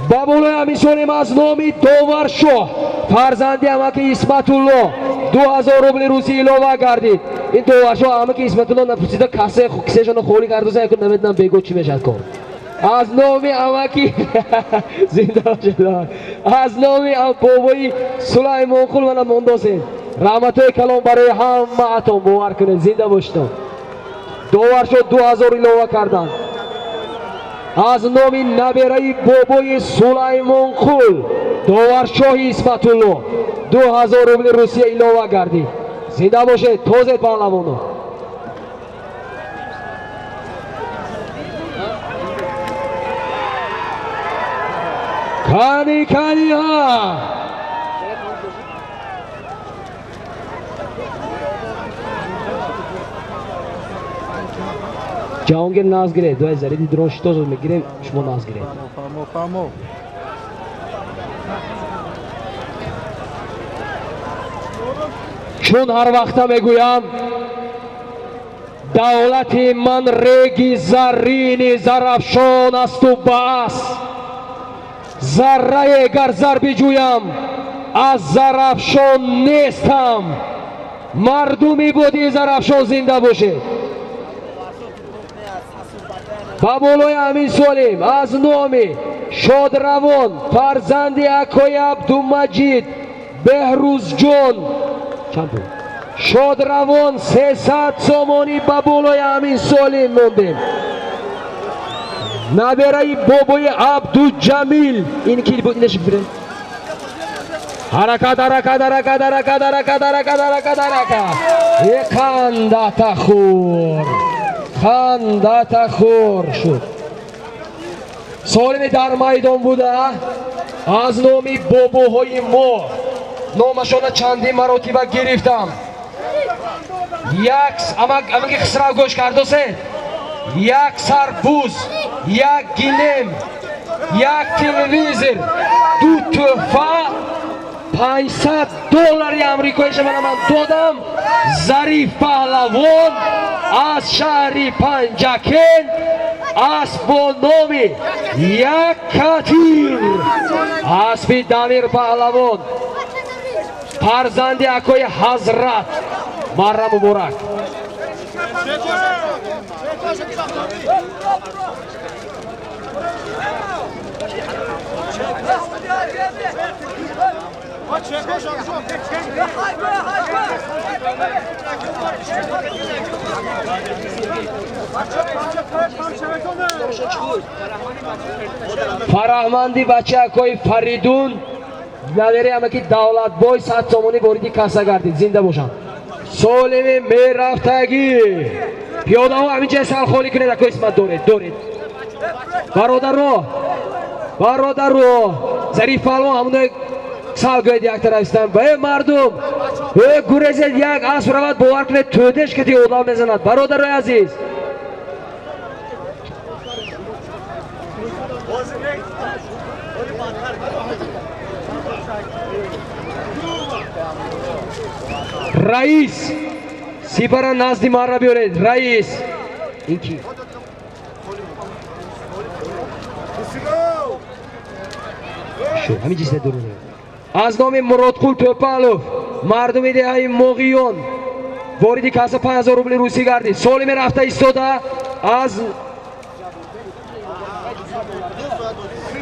بابولای امیسونیم از نامی داور شاه فرزندی امکی اسمت الله 2000 روبل روسی ایلوه گردید این داور شاه امکی اسمت الله نپرسیده کسیشان خوری کرده یکون نمیدنم بگو چی میشد کن از نامی امکی زنده شد از نامی بابای سلیمان قل و منداسین رحمتای کلام برای همه اتون باور کنید زنده باشتم داور شد 2000 ایلوه کردن از نام نبیره بابای سلیمان قل داور شاه اسمت الله 2000 روبل روسیه ایلوه گردید زنده باشه توزید پهلوانو کانی ها جهانگیر ناز گیره 2000 درون شتوز رو میگیریم شما ناز گیره فهمو چون هر وقت میگویم دولت من ریگی زرین زرافشان است و بس ذره گر زر بجویم از زرافشان نیستم مردمی بودی زرافشان زنده باشه بابولای امین سالم از نامی شادروان فرزندی اکای عبدالمجید بهروز جان شادروان 300 سامانی بابولای امین سالم موندیم نبیره بابای عبدالجمیل این کی بود اینش ببینید حرکت خندت خور شد سالم در میدان بوده از نامی باباهای ما نامشان چندی مراتبه گرفتم اما که خسرو گوش کرده سه یک سربوز یک گلیم یک تلویزر دو تحفه $500 امریکاییش من دادم ظریف پهلوان از شهر پنجکن اسب با نام یک کتیر اسب دمیر پهلوان فرزند اکای حضرت مرم مبارک فرهمندی بچه اکای فریدون نداره همه که دولت بای 100 سامانی باریدی کسا گردید زنده باشم سالم میرفتگی پیاده ها همین جای سال خالی کنید اکای اسمت دارید برادر رو ظریف پهلوان همونه سال گوید یک طرف هستن به مردم گریزید یک اسب رود باور کنید تودش که دی اودا میزند برادر رو عزیز رئیس سیپارا نزدی مرا بیارید رئیس این کی؟ شو همین چیز درونه از نام مرادقول توپالوف مردم دهه موقعیون واردی کاسه 5000 روبل روسی گردید سالم رفته ایستاده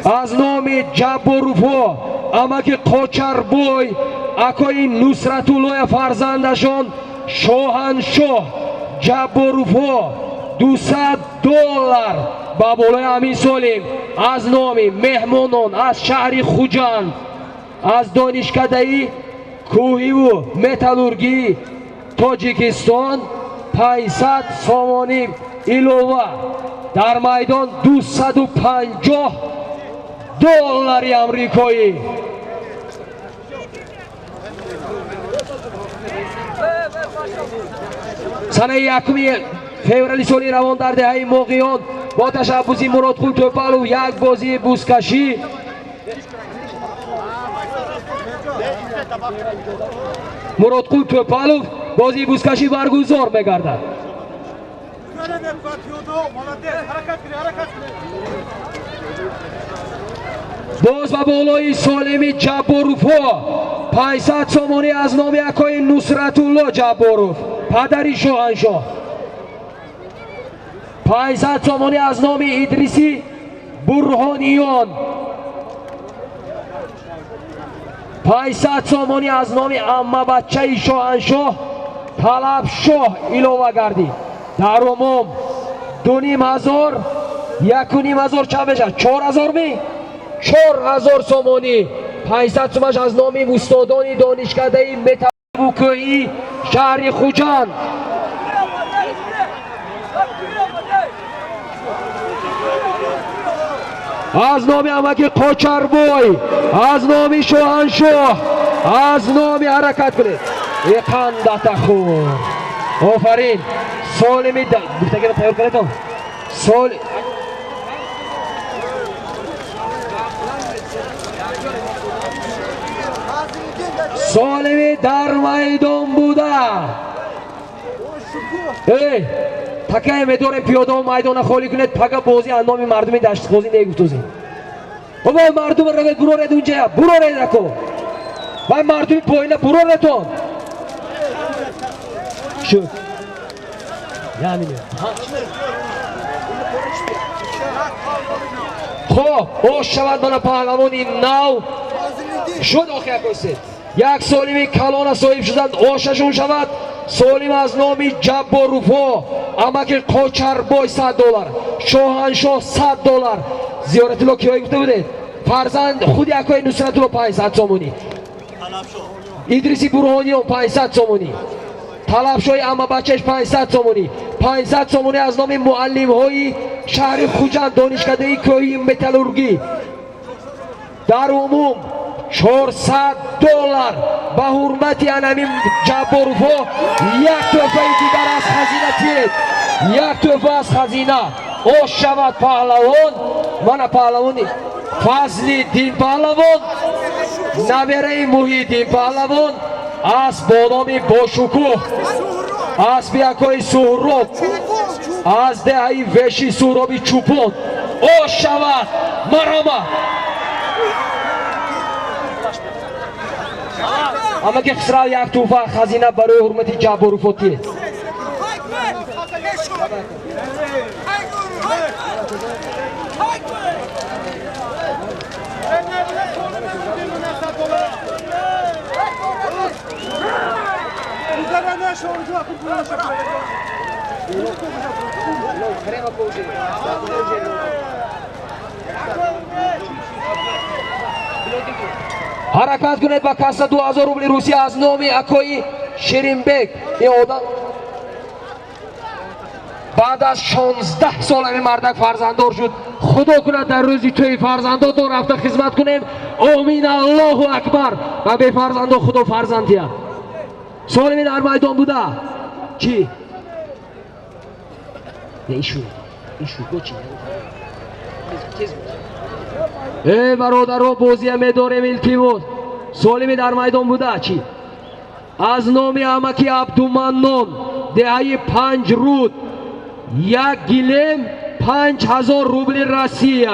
از نام جباروفو امک قاچربوی اکای نصرتالله فرزندشان شاهنشاه جباروفو $200 با بالای امین سالم از نام مهمانان از شهر خوجند از دانشکده کوهی و متالورگی تاجیکستان 500 سامانی ایلوه در میدان $250 آمریکایی سنه 1 فوریه سالی روان در دهه موقعیان با تشبوس مرادقول توپالوف یک بازی بوسکشی مرادقول توپالوف بازی بوسکشی برگزار می‌گردد باز با بالای سالم جباروفو 500 سامانی از نام اکای نصرتالله جباروف پدری شاهنشاه 500 سامانی از نام ادریسی برهانیان 500 سامانی از نام عمه بچه شاهنشاه طلب شاه ایلوه گردید در عموم 2500 1500 چه بشه 4000 می 4000 سامانی 500 سامانش از نام استادان دانشکده متابوکویی شهر خوجند از نام امک قاچربوی از نام شاهنشاه از نام حرکت کنید اقندت خور آفرین سالمی گفتگی رو تیار کنید سالمی در میدان بوده تکه میدان پیاده و میدان خالی کنید پگه بازی اندام مردم دشت بازی نگفتوزید بابا مردم رو برورید اونجا برورید رکو و مردم پایینه بروردتون شد یعنی خب اوش شود من پهلوان این نو شد آخه کوسید یک سالمی کلان صاحب شدند آششون شود سالم از نام جباروفو امک قاچربوی $100 شاهنشاه $100 زیارت الله کیایی گفته بوده فرزند خود اکای نصرتالله 500 سامانی ادریسی برهانیان 500 سامانی طلبشای اما بچهش 500 سامانی 500 سامانی از نام معلم های شهر خوجند دانشکده کوهی متالورگی در عموم $400 به حرمت انمی جباروفو یک توفه دیگر از خزینه تید یک توفه از خزینه اوش شود پهلوان من پهلوانی فضلی دین پهلوان نبره محیدین پهلوان از بادامی باشکوه از بیاکای سهراب از دهی وشی سهرابی چوپون اوش شود مرحبا اما که خسرا یک توفه خزینه برای حرمت جباروفو تید حرکت کنید با کاسه 2000 روبل روسی از نام اکای شیرینبک این آدم بعد از 16 سال همین مردک فرزنددار شد خدا کنه در روزی توی فرزنددار رفته خدمت کنیم آمین الله اکبر و به فرزنددار خدا فرزندیه سالمی در میدان بوده چی؟ نه ایشو چی؟ ای برادر رو بازی میداره میلتی بود سالمی در میدان بوده چی؟ از نام امکی عبدالمنان دهه 5 رود 1 گلم 5000 روبل روسیه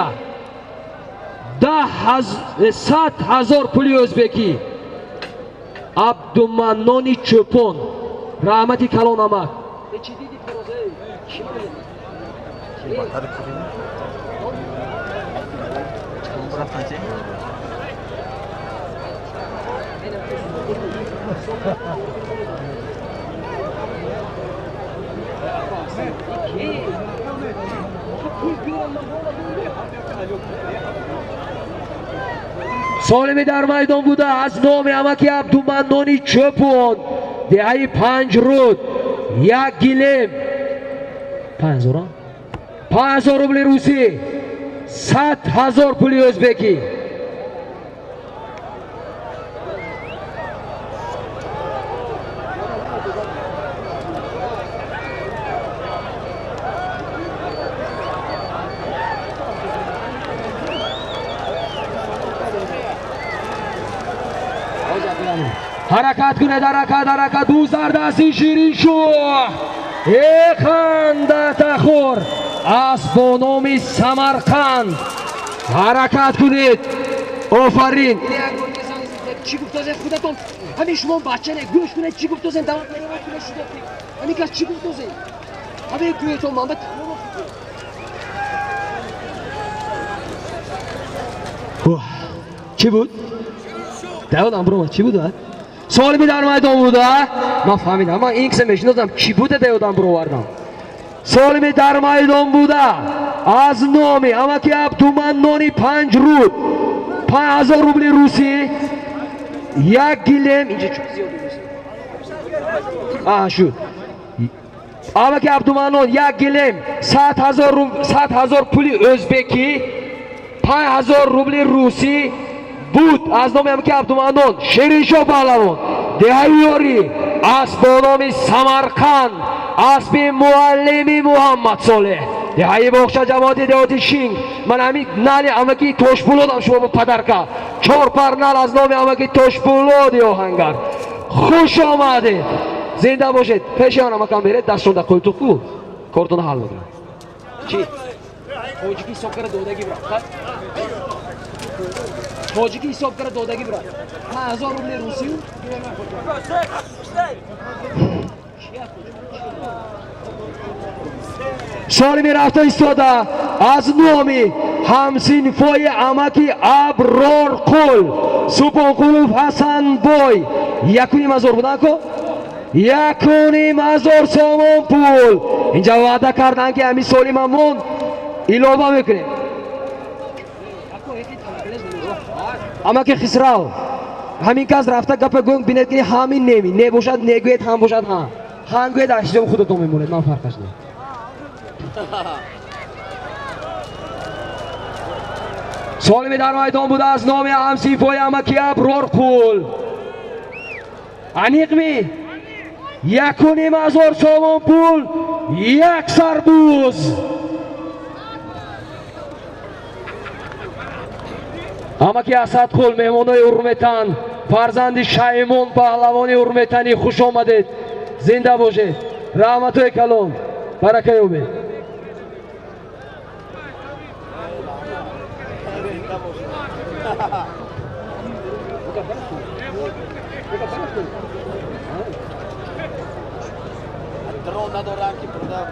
100,000 پول ازبکی عبدالمنان چوپان رحمتی کلان آمد سالمی در میدان بوده از نام امکی عبدالمنانی چوپان دهه 5 رود 1 گلم 5000 روبل روسی 100,000 پول ازبکی حرکت کنه حرکت دوست در دستی شیرین شو خنده تخور اسبانام سمرقند حرکت کنید آفرین چی گفتازه خودتون همین شما بچه نه گوش کنید چی گفتازه دوام کنید همین کس چی گفتازه همین گویتون محمد چی بود؟ دوام برو چی بود؟ سوال می در میدان بوده من فهمیدم من این کسی میشناسم چی بوده دیودم برو وردم سوال می در میدان بوده از نام امکی عبدالمنانی 5 رود 5000 روبل روسی 1 گلم اینجا چون زیاده روسی شو امکی عبدالمنان 1 گلم 100,000 پول ازبکی 5000 روبل روسی بود از نام امکی عبدالمنان شیرین شو پهلوان دهه یاری اسبانام سمرقند اسب معلمی محمد صالح دهه باغچه جماعت دهاتی شینگ من همین نل امکی توشپولادم شما با پدرکا 4 پر نل از نام امکی توشپولاد آهنگر خوش آمده زنده باشید پیشیان امکان برید دستون در قلتو کو کارتون حل بگیرم چی؟ حاجی حساب کرده دودگی برد حاجی حساب کرده دودگی برد 5000 روبل روسی سال می رفته ایستاده از نامی همسینفای امکی ابرار قل سپان قلوب حسن بای 1,500,000 بودن که 1,500,000 سامان پول اینجا وعده کردن که همین سالی ممون ایلوبا میکنیم اما که خسراو همین کس رفته گپ گنگ بینید که همین نمی نه باشد نگوید هم باشد هم گوید اشجام خودتون میمونید من فرقش نیم سوالی می در میدان بوده از نام همسیفای امکی ابرار قول انیق می 1,500,000 سامان پول 1 سربوز امکی اسد قول مهمانای ارمتن فرزند شایمون پهلوانی ارمتنی خوش آمدید زنده باشید رحمتوی کلام برکه یابید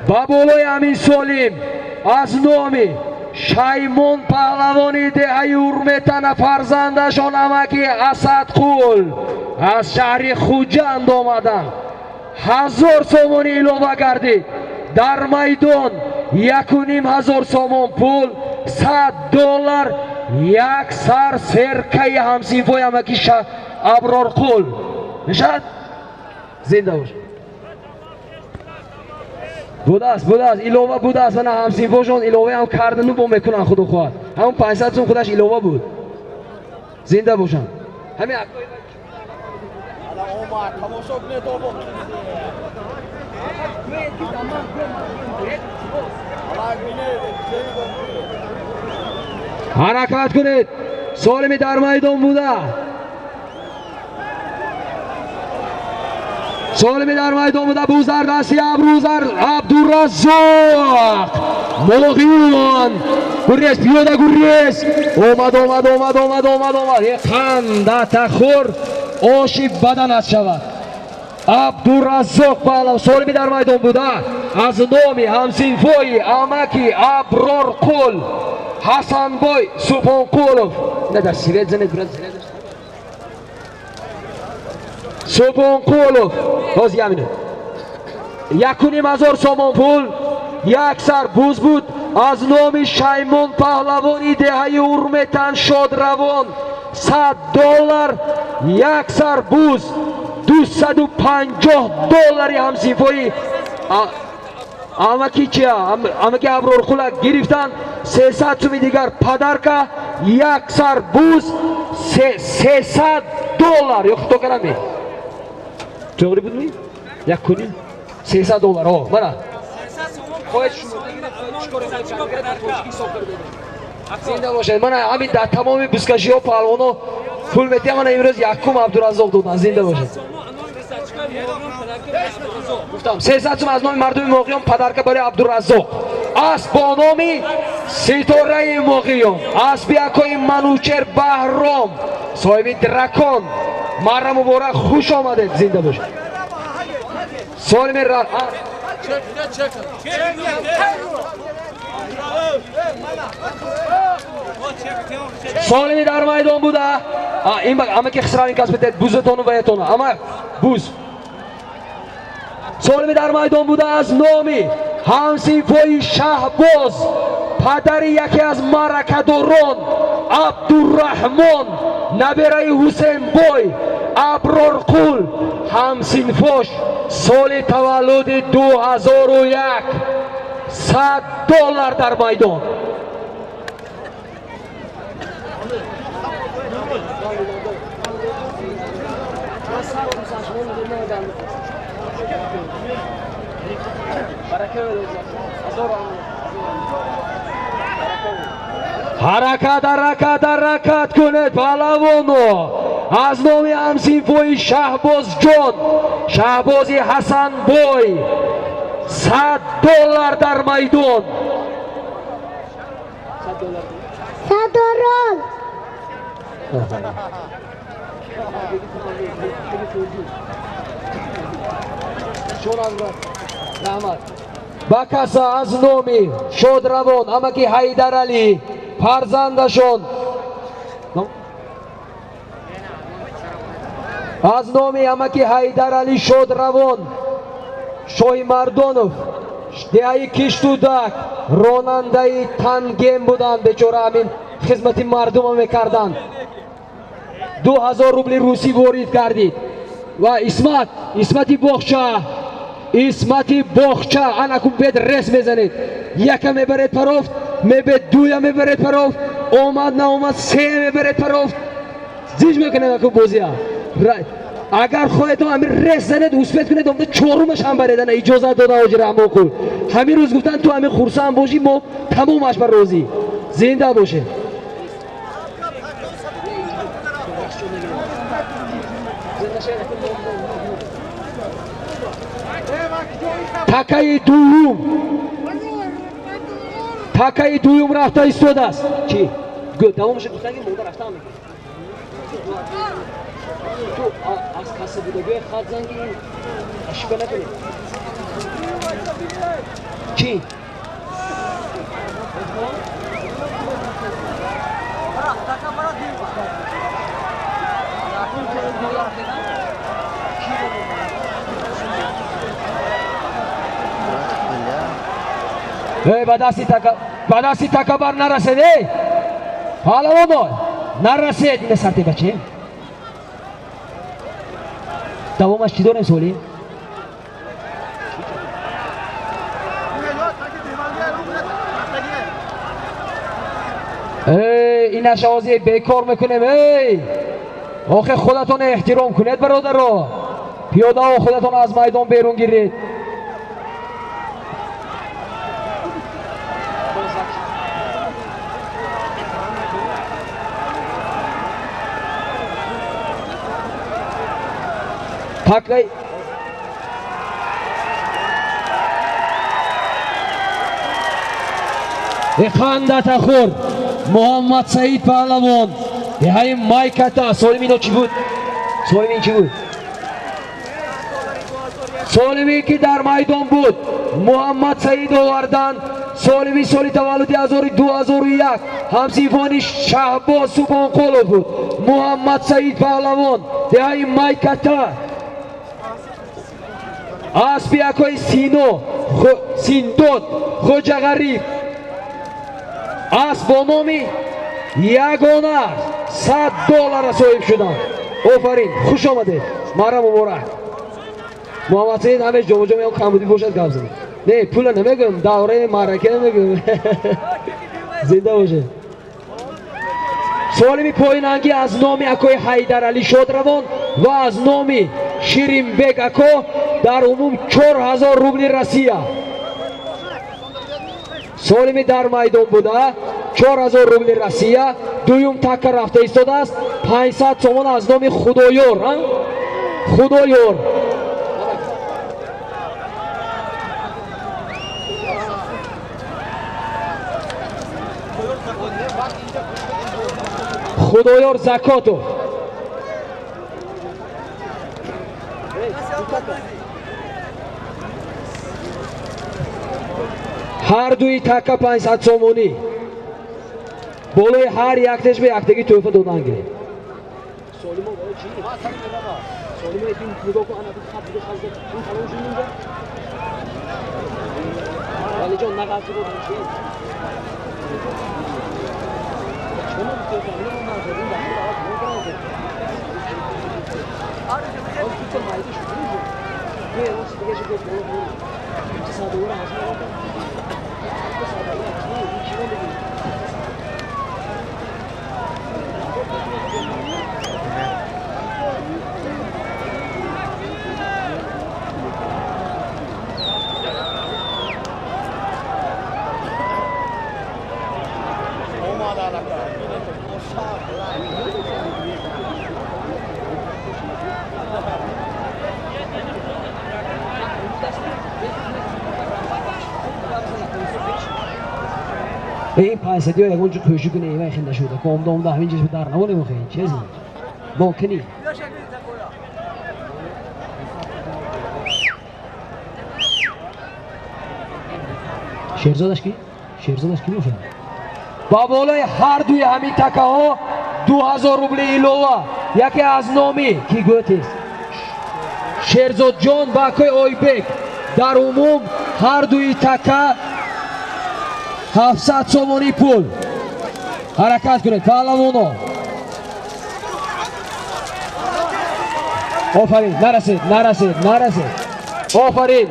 با بولای امین سالیم از نامی شایمون پهلوانی دهه ارمتن فرزندشان امکی اسد قول از شهر خوجند آمدن 1000 سامان ایلوه گردید در میدان 1,500,000 سامان پول 100 دلار 1 سر سرکه همسینفای امکی ابرار قول نشد زنده باش بوده است ایلوه بوده است و همسینفاشون ایلوه هم کردن و با میکنن خود خواهد همون 500 سون خودش ایلوه بود زنده باشن همین حرکت کنید سالمی در میدان بوده Solimi dar maydonida Buzar dasti Abruzar Abdurazzoq Mo'g'iyun Gurres piyoda Gurres omad qanda taxur oshib badanat shavad Abdurazzoq Palav Solimi dar maydon buda az nomi Hamsinfoyi Amaki Abrorqul Hasanboy Suponqulov nedar Svedzenet biraz Suponqulov o'z yamini yakuni mazor Somonpul yaksar buzbud az nomi Shaymon Pahlavoni dehayi urmetan Shodravon $100 yaksar buz $250 Hamsinfoyi Amaki Abrorqul giriftan 300 so'm digar padarka yaksar buz $300 yo'q to'kanami to'g'ri budmi yakuni $300 o mana qo'yib Zinda boshadi mana hamid da tamomiy buzkashio palvono pul meti mana imroz yakum Abdurazzoq do'dan zinda boshadi گفتم 300 سوم از نام مردم موقعیان پدرکه برای عبدالرزاق اسب با نامی ستاره موقعیان اسب یکای منوچر بهرام صاحب درکان مرا مبارک خوش آمده زنده باشه سالم را سالمی در میدان بوده این بگه اما که خسرانی کس بده بوزتون و بایتون اما بوز سالمی در میدان بوده از نامی همسینفوی شهباز پدر یکی از مرکداران عبدالرحمن نبیره حسین بای ابرارقول همسینفوش سال تولد 2001 $100 در میدان حرکت کنید پهلوانو از نام همسینفوی شهباز جان شهبازی حسن بای $100 در میدان $100 بکسا از نامی شادروان امکی حیدر علی فرزندشون از نامی امکی حیدر علی شادروان شوی مردانов دهی کشتودک راننده تنگیم بودن بچوره همین خدمت مردم میکردن 2000 روبل روسی وارد کردید و اسمتی باخچه انکون بید رس میزنید یکم میبرید پرافت میبرید دویا میبرید پرافت اومد نه اومد سه میبرید پرافت زیج میکنه اکو بازی ها اگر خواهیتون همین رس زنید اوسپت کنید اومده چهارمش هم بریدن اجازه داده آجی رحمه کن همین روز گفتن تو همین خورسه هم باشی ما تمامش بر روزی زنده باشه تکه دویم رفته ایستاده است چی؟ تمامش گفتن که مادر رفته همه تو از کسی بوده بیای خط زنگی اشکا نکنی چی؟ به دستی تکبر نرسید پهلوان نرسید این سرتی بچه دوامش چی داریم سولی؟ این نشازی بیکار میکنیم آخه خودتون احترام کنید برادر رو پیاده و خودتون از میدان بیرون گیرید Eqandataxur Muhammad Said Pahlavon Dehai Maykata Solimin chi bud? Solimin chi bud? Solimi ki dar maydon bud Muhammad Said ovardan Solimi soli tavalludi 2001 Hamsifoni Shahboz Subhanqulov bud Muhammad Said Pahlavon Dehai Maykata Aspi akoy Sino Sindod Xo'ja G'arib As bonomi yagona $100 so'yib shudan. Ofarin, xush omaded. Mara muborak. Muhammad Said hamish jo'ma-jo'ma ham qamudi bo'shad gapsin. Ne, pula nimagim, davra maraka nimagim. Zinda bo'sha. Solimi poyinangi az nomi akoy Haydar Ali Shodravon va az nomi Shirinbek ako dar umum 4000 rubli Rossiya. Solimi dar maydon buda 4000 rubli Rossiya duyum takka rafta istoda ast 500 somon az nomi Xudoyor Xudoyor Xudoyor Zakotov Har duyi takka 500 somoni Bolay har yaktesh be yaktagi to'fa dodan gire. Solimo boy chi? Ha, sarma. Solimo etin nigo ko ana khat diga khazda. Kun talon shuningda. Valijon naqasi bo'l chi. Shuni to'fa nima ma'noda unda hali bo'lgan. Hozir bitta mayda shu. Men o'zi diga shu bo'lib. Sadora hazır. این پایسه دیو یکون جو توشی کنی ایوه خنده شده که امده همین جز بدار نوانه مخیین چیزی ممکنی شیرزادش کی؟ شیرزادش کی میشه؟ با بالای هر دوی همین تکه ها 2000 روبلی ایلوه یکی از نامی کی گوتیست شیرزاد جان باکوی اویبک در عموم هر دوی تکه 700 somoni pul harakat kuned Pahlavonov ofarin narasid ofarin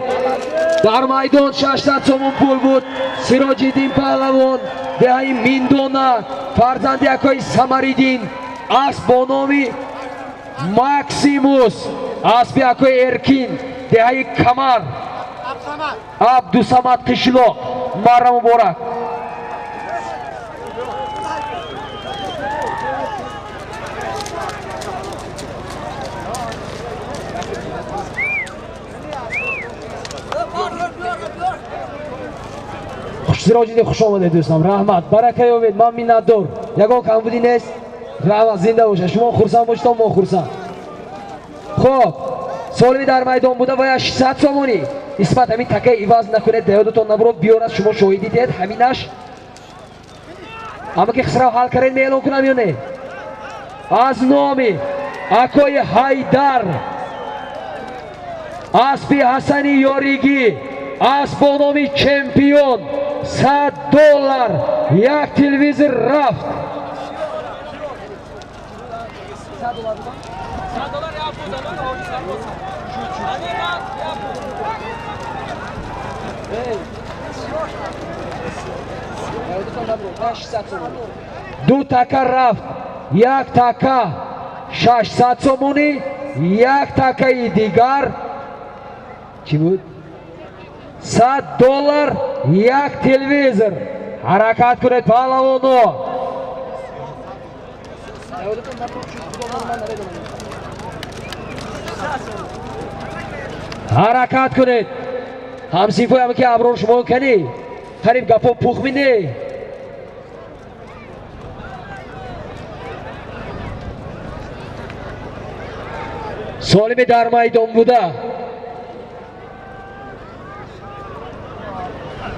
dar maydon 600 somon pul bud Sirojiddin Pahlavon dehai Mindona farzandi akoy Samaridin as bonomi Maximus asbi akoy Erkin dehai Kamar Abdusamad Qishloq Mara muborak Sirojiddin xush omaded do'stam rahmat baraka yoved man minnatdor yagon kambudi nest rahmat zinda bo'sha shuma xursand bo'shtam men xursand xo'p Solimi dar maydon buda va 600 somoni ismat همین تکه ایواز نکنه دیادتون نبرو بیار از شما شاهدی دید همینش اما که خسرو حال کرد میلون کنم یا نه از نامی اکوی حیدر اسبی حسنی یاریگی اسب نامی چمپیون $100 یک تلویزیون رفت دو تکه رفت یک تکه 600 somoni یک تکه دیگر چی بود؟ $100 یک تلویزیون حرکت کنید پهلوانو حرکت کنید همسیفای همه که ابرار شما کنی خریب گپا پوخ مینه солими дар майдон буда.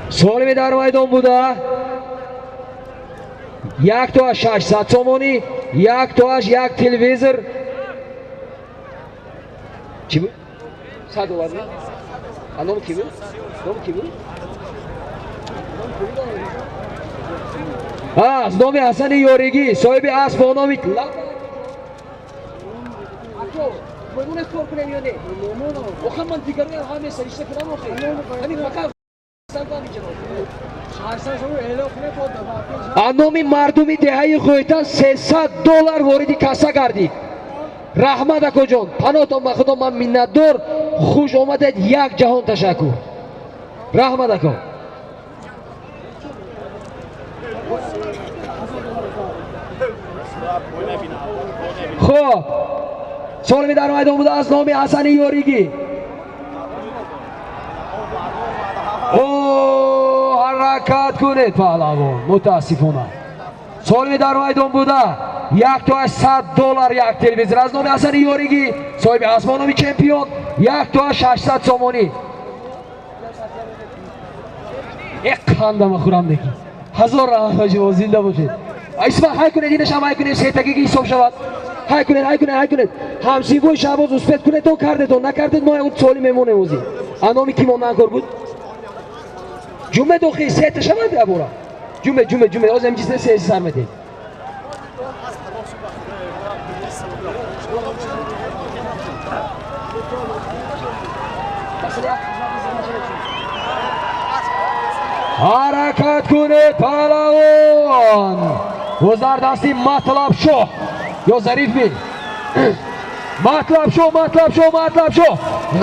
солими дар майдон буда. 1 то 600 сомонӣ, 1 то 1 телевизор. Чӣ буд? $100 буд? А ном ки буд? Ном ки буд? аз номи Ҳасани Ёригӣ, соҳиби асб бо номи номи мардуми деҳаи Ғӯйтан $300 вориди касса гардид. Раҳмат акоҷон, паноҳтон ба худо, ман миннатдор. хуш омадед, як ҷаҳон ташаккур. Раҳмат ако. خب سالمی در میدان بوده از نام حسنی یاریگی. او حرکت کنید پهلوان. متاسفانه سالمی در میدان بوده 1 تا $100 یک تلویزیون از نام حسنی یاریگی، صاحب اسمانوی چمپیون. 1 تا 600 سومانی. یک خندم خورم نکی. هزار رحمت شما زنده باشید. اسمع های کنید، اینش هم های کنید، 3 دقیقه حساب شود. های کنید. همسی بوی شباز اسپت کنید تو کردید و نکردید ما اون سالی میمونه موزی. انامی کی من نکر بود؟ جمعه دو خیلی 3 تا شود ابورا. جمعه از امروز 3 سر میده. حرکت کنید پهلوان. گذر دستی مطلب شو یا ظریف بین. مطلب شو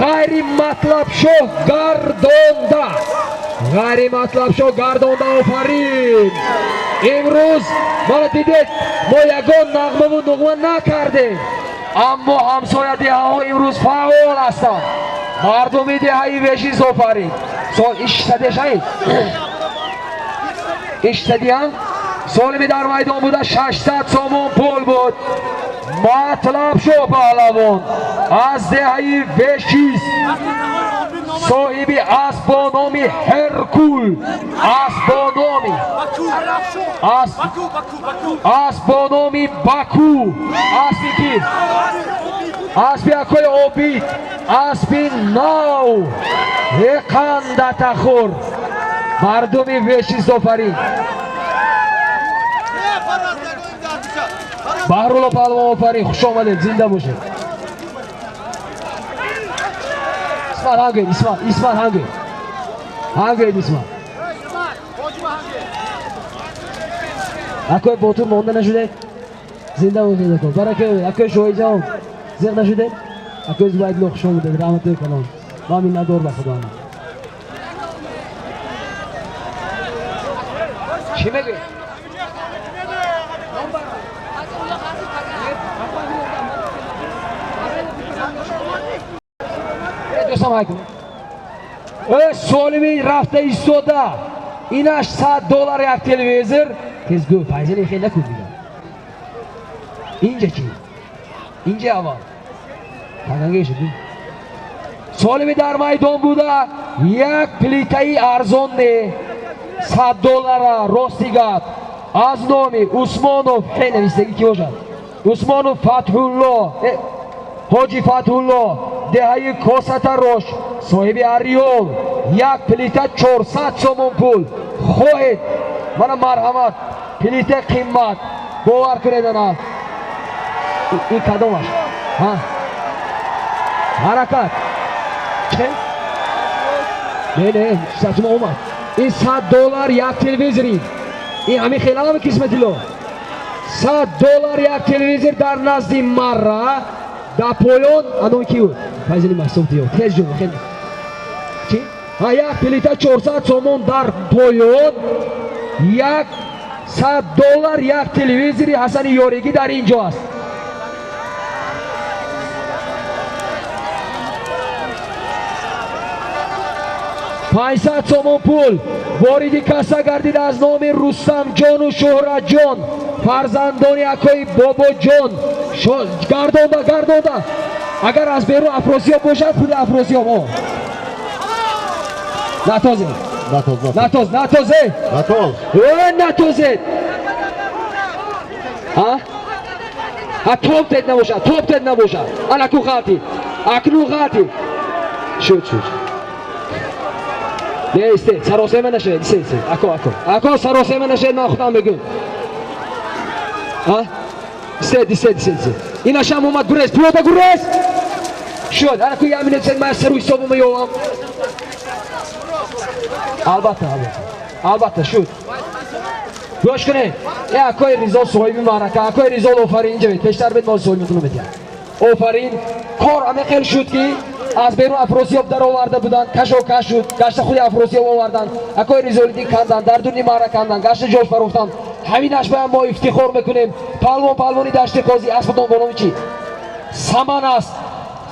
غیر مطلب شو گردانده آفرین. امروز ما دیدید ما یگان نغمه و نغمه نکردیم، اما همسایه دیه ها امروز فعال هستند. مردمی دیه های وشیز آفرین. سال اشتده شاید اشتدی هم سالمی در میدان بوده 600 سومون پول بود. مطلب شو پهلوان از دهه وشیز، صاحب اسب با نامی هرکول، اسب با نامی بکو، اسبی که اسبی اکوی آبید، اسبی ناو قند تخور. مردمی وشیز آفرین. بهرالله پهلوان آفرین، خوش آمدید، زنده باشید. اسمت هنگید اسمت اکوی باتون مانده نشده، زنده باشید اکوی. برای اکوی شوهی جان زیغ نشده، اکوی زباید لو خوش آمدید. رحمت کلام ما من ندار به خدا. چی میگی؟ سالمی رفته ایستاده، اینش $100 یک تلویزیون. تیز گو فایزه خیلی نکن دیگه. اینجا چی؟ اینجا اول تنگه شدی. سالمی در میدان بوده یک پلیتای ارزان نه $100 راستیگات از نامی عثمانوف. خیلی نویسدگی کی باشد؟ عثمانوف فتحالله، حاجی فتحالله دهه کاسته روش، صاحب اریول. یک پلیت 400 سومون پول. خواهید من مرحمت پلیت قیمت باور کنید نه. این کدامش؟ حرکت چه؟ نه سچما اومد. این $100 یک تلویزیون. این همین خیلی همه قسمتی لو. $100 یک تلویزیون در نزد مرا در پایان انو کیو فایزلی مسئولیتی ها تیز جون خیلی چی؟ یک پلیت 400 سومون در پایان، یک $100 یک تلویزیون حسنی یاریگی در اینجا است. $500 سومون پول واردی کاسا گردید از نام رستم جان و شهرت جان، فرزندان اکوی بابا جان. گردانده اگر از بیرون افراسیاب باشد خود افراسیاب ها نتازه نتازه نتازه توپ تد نباشد اکنو خاطی شد نیسته سراسه من نشد اکو سراسه من نشد من خودم بگم استید این اشم اومد گرست شد اکنو یه امینه سید من سروی صابو میوام البته شد گوش کنه اکوی ریزا صحیبی معرکه اکوی ریزا آفرین اینجا بید پیشتر بید ما صحیبتونو بتیم آفرین کار همه خیلی شد که از بیرون افراسیاب در آورده بودن کش شد گشت خود افراسیاب آوردن اکوی ریزالیدی کندن در دونی معرکه کندن گشت جاش فروختن همینش باید ما افتخار میکنیم پهلوانی دشت قاضی اسپتان بانوی چی سمن است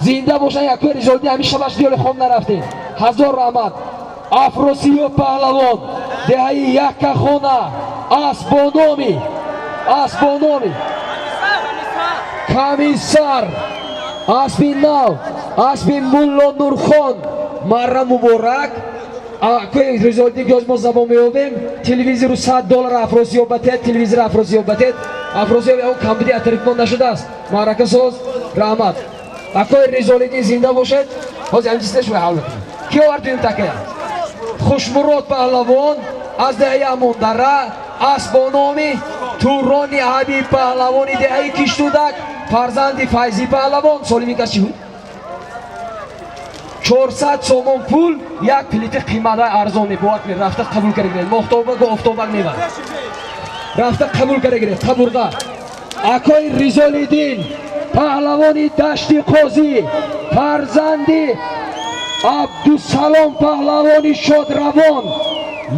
زنده باشن اکوی ریزالیدی همیشه باش دیال خون نرفتیم هزار رحمت افراسیاب پهلوان دهی یک خونه اسبانومی کمیسر اسبی نو اسبی مولا نورخان مرا مبارک که ریزالتی که از ما زبان میابیم تلویزی رو $100 افراسیاب بتید تلویزی رو افراسیاب بتید افراسیاب اون کمبیدی اترکمان نشده است معرکه ساز رحمت اکوی ریزالتی زنده باشد باز همین چیزش به حال بکنیم کی آوردیم تکه خوشمراد پهلوان از دهه امون دره اسبانومی تورانی حبیب پهلوانی دهه کشتودک فرزندی فیضی پهلوان سالی کسی بود 400 سومون پول یک پلیت قیمت ارزانی باید می رفته قبول کرده محتوبه گو افتوبک نیمه رفته قبول کرده قبولگاه اکای ریزالیدین پهلوانی دشتی قاضی فرزندی عبدالسلام پهلوانی شد روان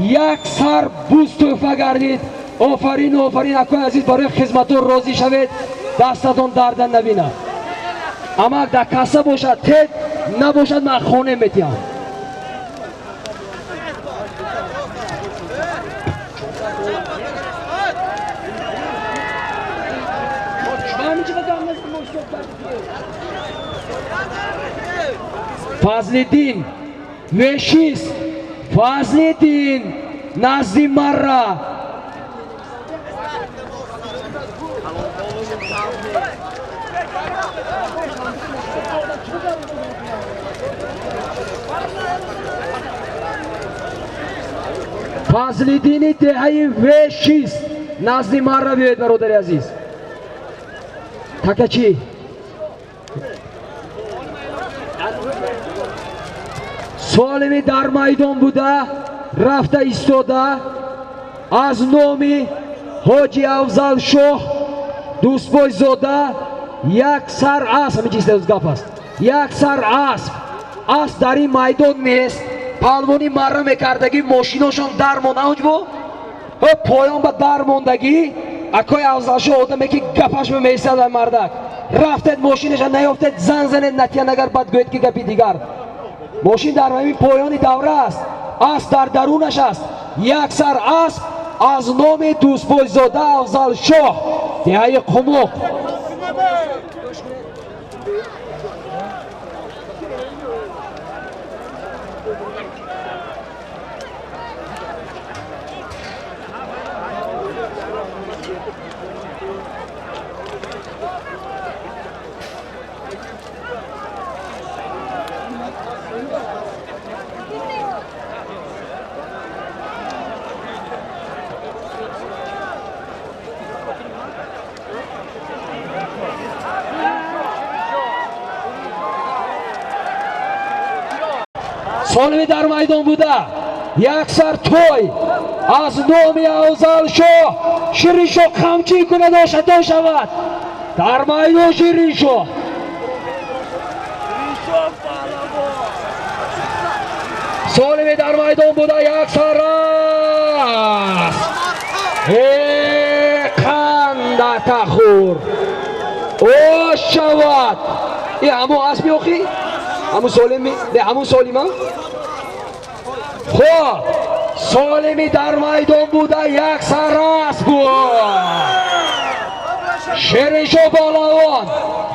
یک سر بوز توفه گردید آفرین اکای عزیز برای خدمتون راضی شوید دستتون دردن نبینه اما در کاسه باشد تد نباشد من خونه میتیم فضل‌الدین وشیست فضل‌الدین نزدی مرا فضل‌الدین دهی وشیست نزدی مرا بیاید برادر عزیز تکه چی؟ سالمی در میدان بوده رفته ایستاده از نامی حاجی افضل شاه دوستبای زاده یک سر اسب همین چیز گپ است یک سر اسب در این میدان نیست پهلوانی مره میکردگی ماشیناشون در مونده بو پایان به در موندگی اکای افضل شاه آدمه که گپش میمیسته در مردک رفتید ماشینش نیافتید زن نتیه نگر بعد گوید که گپی دیگر ماشین در همین پایانی دوره است اسب در درونش است یک سر اسب از نام دوستبای زاده افضل شاه دهه قمق سالمی در میدان بوده یک سر توی از نام افضل شاه شیرین شاه خمچی کنه داشته شود در میدان شیرین شاه سالمی در میدان بوده یک سر است خنده تخور او شود این همون اسبی اخی همون سالمی نه همون سالیمه خب سالمی در میدان بوده یک سر است بود شیرین شاه پهلوان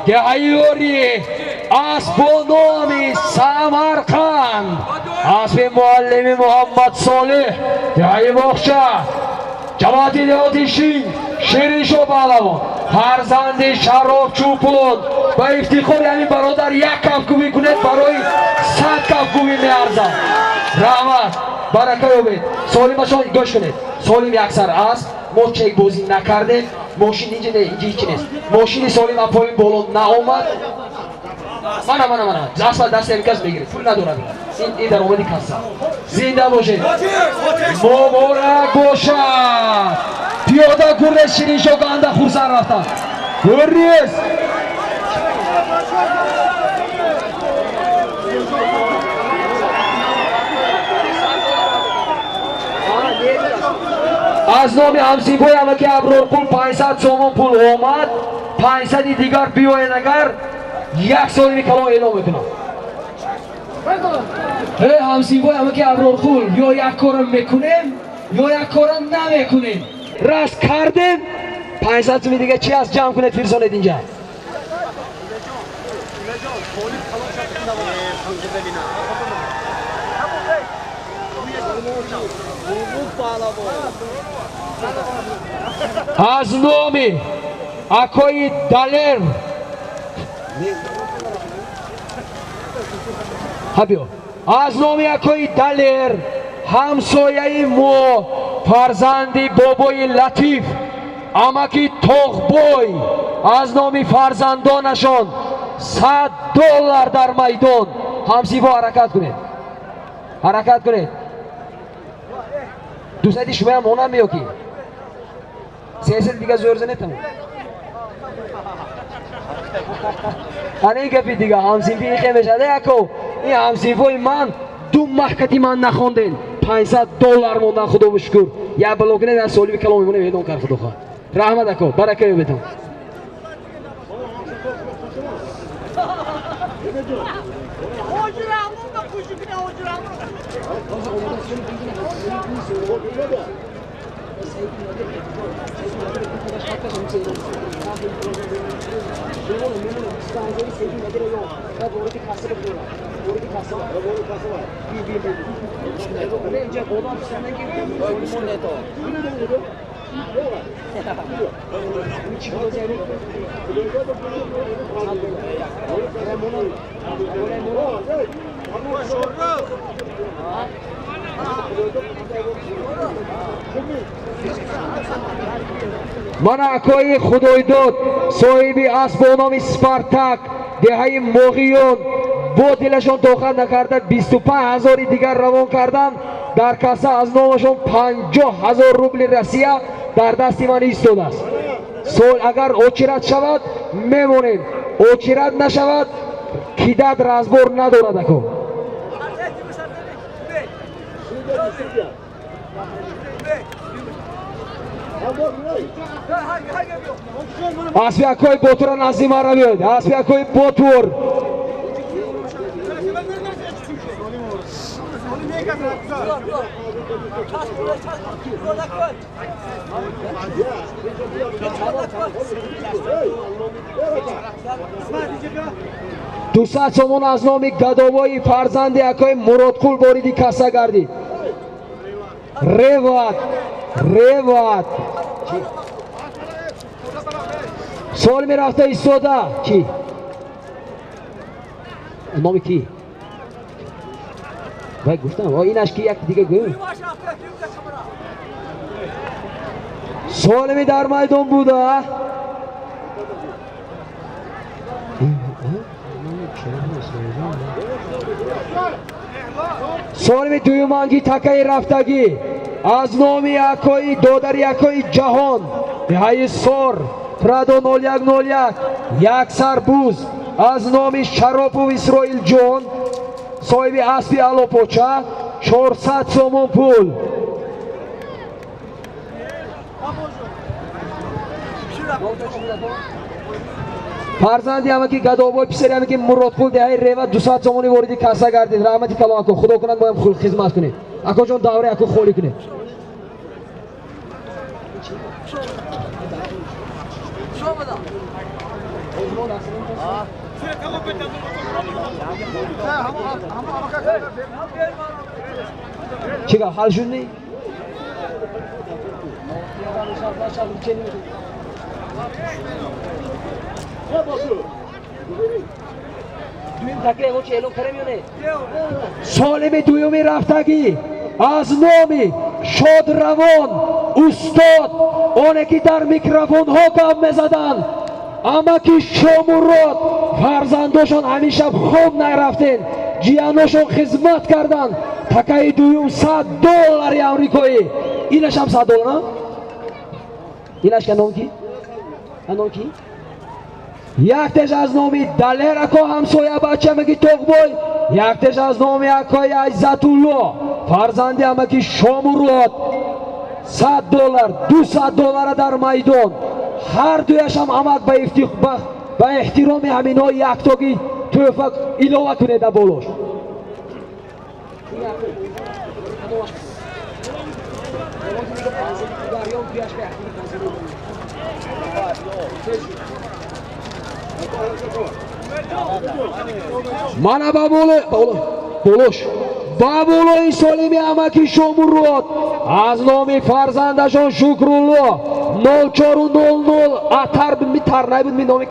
دهیاری اسبونامی سمرقند اسب معلم محمد صالح دهی باخچه جماعتی دهاتی شیرین شو پهلوان فرزند شراب چوپون و افتخار یعنی برادر یک کف گویی کند برای 100 کف گویی میارزد. رحمت برکه یابید. سالم شما گوش کنید. سالم یک سر است. ما چک بازی نکردیم. ماشین اینجا نه، اینجا هیچی نیست. ماشین سالم از پایین بالا نآمد. من اصلا دست امکاز بگیرید. پول ندارم. این در اومدی کاسا. زنده باشید. مبارک باشد. پیاده گرز شیرین شو گنده خورسر رفتن. گرز. از نام همسیبای همه که ابرار پول 500 سومون پول آمد 500 دیگر بیاید اگر یک سال کلام اعلام میکنم. همسیبای همه که ابرار پول یا یک کارم میکنیم یا یک کارم نمیکنیم. راست کردیم 500 سوم دیگه چی از جمع کنید فرزانید اینجا. از نام اکای دلر از نام اکای دلر همسایه مو فرزندی بابای لطیف امکی تاغبای از نام فرزندانشان $100 در میدان همسیبا حرکت کنید دوستی شما هم اونم بیو کی سیاست دیگه زور زنیتم آنی گفتی دیگه همسیبی اینکه میشده اکو این همسیبای من دو محکتی من نخوندین $500 موندن خدا بشکر یا بلوگنه در سالی کلام میمونه میدون کار خدا خواه رحمت اکو برکه بیتون من اکای خدای داد صاحبی اسب نام سپارتاک دهه موقعیون با دلشان داخل نکرده 25,000 دیگر روان کردن در کاسه از نامشان 50,000 روبل روسیه در دست من ایستاده است. سال اگر اوچرت شود میمونیم اوچرت نشود کیدت رازبور ندارد اکو اسبی اکوی بوتور نزدیم را بیاید اسبی اکوی بوتور دوست سومون از نام گداوای فرزند اکوی مرادکول باریدی کاسه گردی روات سوال می رفته ایستاده کی؟ نامی کی؟ وای گفتم اینش کی یک دیگه گویم سوال می در میدان بوده سوال می دویمانگی تکه رفتگی از نامی اکوی دادر اکوی جهان دهی سور پرادو 0101 یک سربوز از نام شراپو اسرائیل جون صاحب اسبی آلاپوچه 400 سومون پول فرزندی همه که گدابای پسری همه که مرادکول دهی ریوت 200 سومونی واردی کاسه گردید رحمتی کلام اکو خدا کنند باید خدمت کنید اکو جون دوره اکو خولی کنید چیکار حال شد نی؟ سالم دومی رفتگی از نام شادروان استاد آنه که در میکروفون ها گپ میزدن اما که شامورات فرزنداشون همیشه خوب نرفتن جیاناشون خدمت کردن تکای دویم $100 آمریکایی اینش هم $100 نه؟ اینش که نام کی؟ نام کی؟ یک تش از نامی دلیر اکا همسایه بچه مگی توقبای یک تش از نامی اکای عزت الله فرزندی همکی شامورات $100 $200 در میدان هر دویش هم امک به احترام همین ها یک تاگی توفق ایلوه کنه در بولوش mana بولوش بابولوی سالمی امکی شامورات از نام فرزندشان شکرالله 0400 اتر می ترنای بود می نامی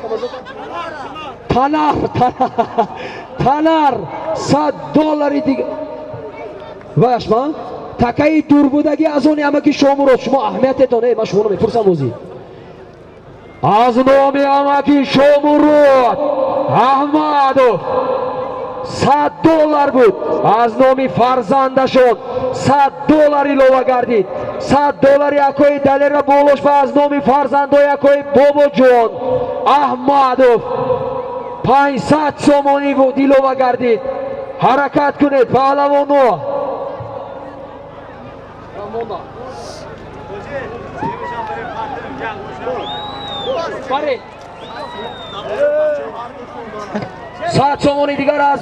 تنر $100 دیگه باش من تکایی دور بودگی از اونی امکی شامورات شما اهمیتتونه من شما رو میپرسم موزی از نام امکی شامورات احمدو $100 بود از نام فرزندشون $100 ایلوه گردید $100 یکوی دلیر بولوش و از نام فرزندو یکوی بابا جان احمدوف 500 سومانی بود ایلوه گردید حرکت کنید پهلوانو $100 سومانی دیگر از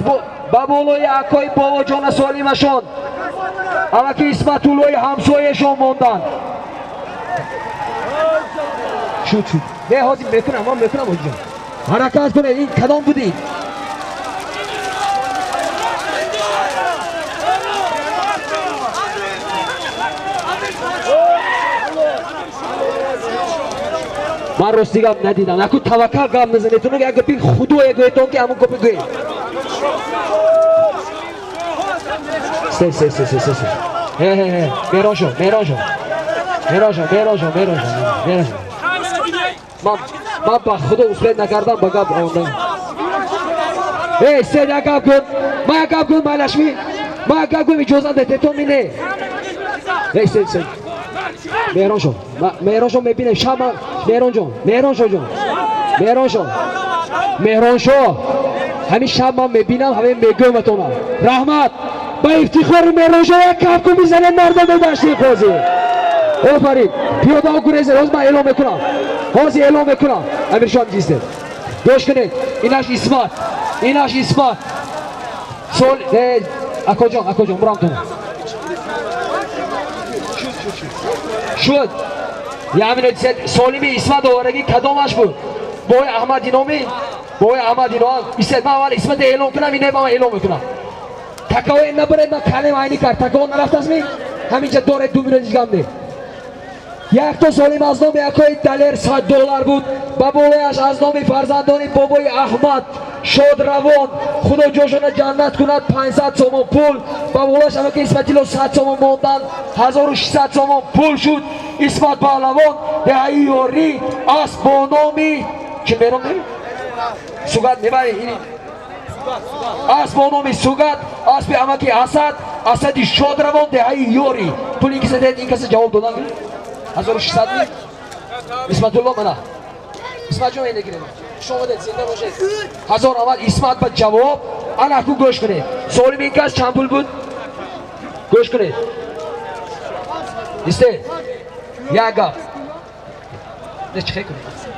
بابولوی اکای بابا جان سالیمشون اما که اسمت اولوی همسایشون موندن شد نه حاضی میکنم من میکنم حاجی جان حرکت کنه این کدام بودی من راستی گپ ندیدم اکو توکل گپ نزنی تو نگه گپی خودو اگویتون که همون گپی گوی سی میران شو من با خدا اصلاح نکردم با گپ آوندم سید یک گپ کن من یک گپ کن مالشمی من یک گپ کن اجازه ده تو مینه سید مهران شو میبینه شما مهران شو همین شب من میبینم همین میگم اتونم رحمت با افتخار مهران شو یک کف کن میزنه مردم داشتی خوزی آفرین پیاده ها گریزه روز من اعلام میکنم امیر شام جیسته گوش کنید ایناش اسمت سول اکو جان برام تو شد یعنی سالمی اسمت آورگی کدامش بود بای احمدی نامی اسمت من اول اسمت اعلام کنم اینه با من اعلام میکنم تکاوه این نبرد من کلم عینی کرد تکاوه نرفت از می همینجا داره 2 میلیون دیگه می یک تا سالم از نام یکای دلیر $100 بود بابایش از نام فرزندانی بابای احمد شادروان خدا جاشون جنت کند 500 سوم پول بابایش هم که اسمت لو 100 سوم موندن 1600 سوم پول شد اسمت پهلوان دهی یاری اسب با نامی چه میرم نمی؟ سوگت میبری اینی اسب با نامی سوگت اسب همه که اسد شادروان دهی یاری پول این کسی دید این کسی جواب دادن 1600 می اسمت الله منه اسمت جان اینه گیرم شما دید زنده باشه 1000 آمد اسمت با جواب انا گوش کنه سوال این کس چند پول بود گوش کنه نیسته یک گفت نه چه کنه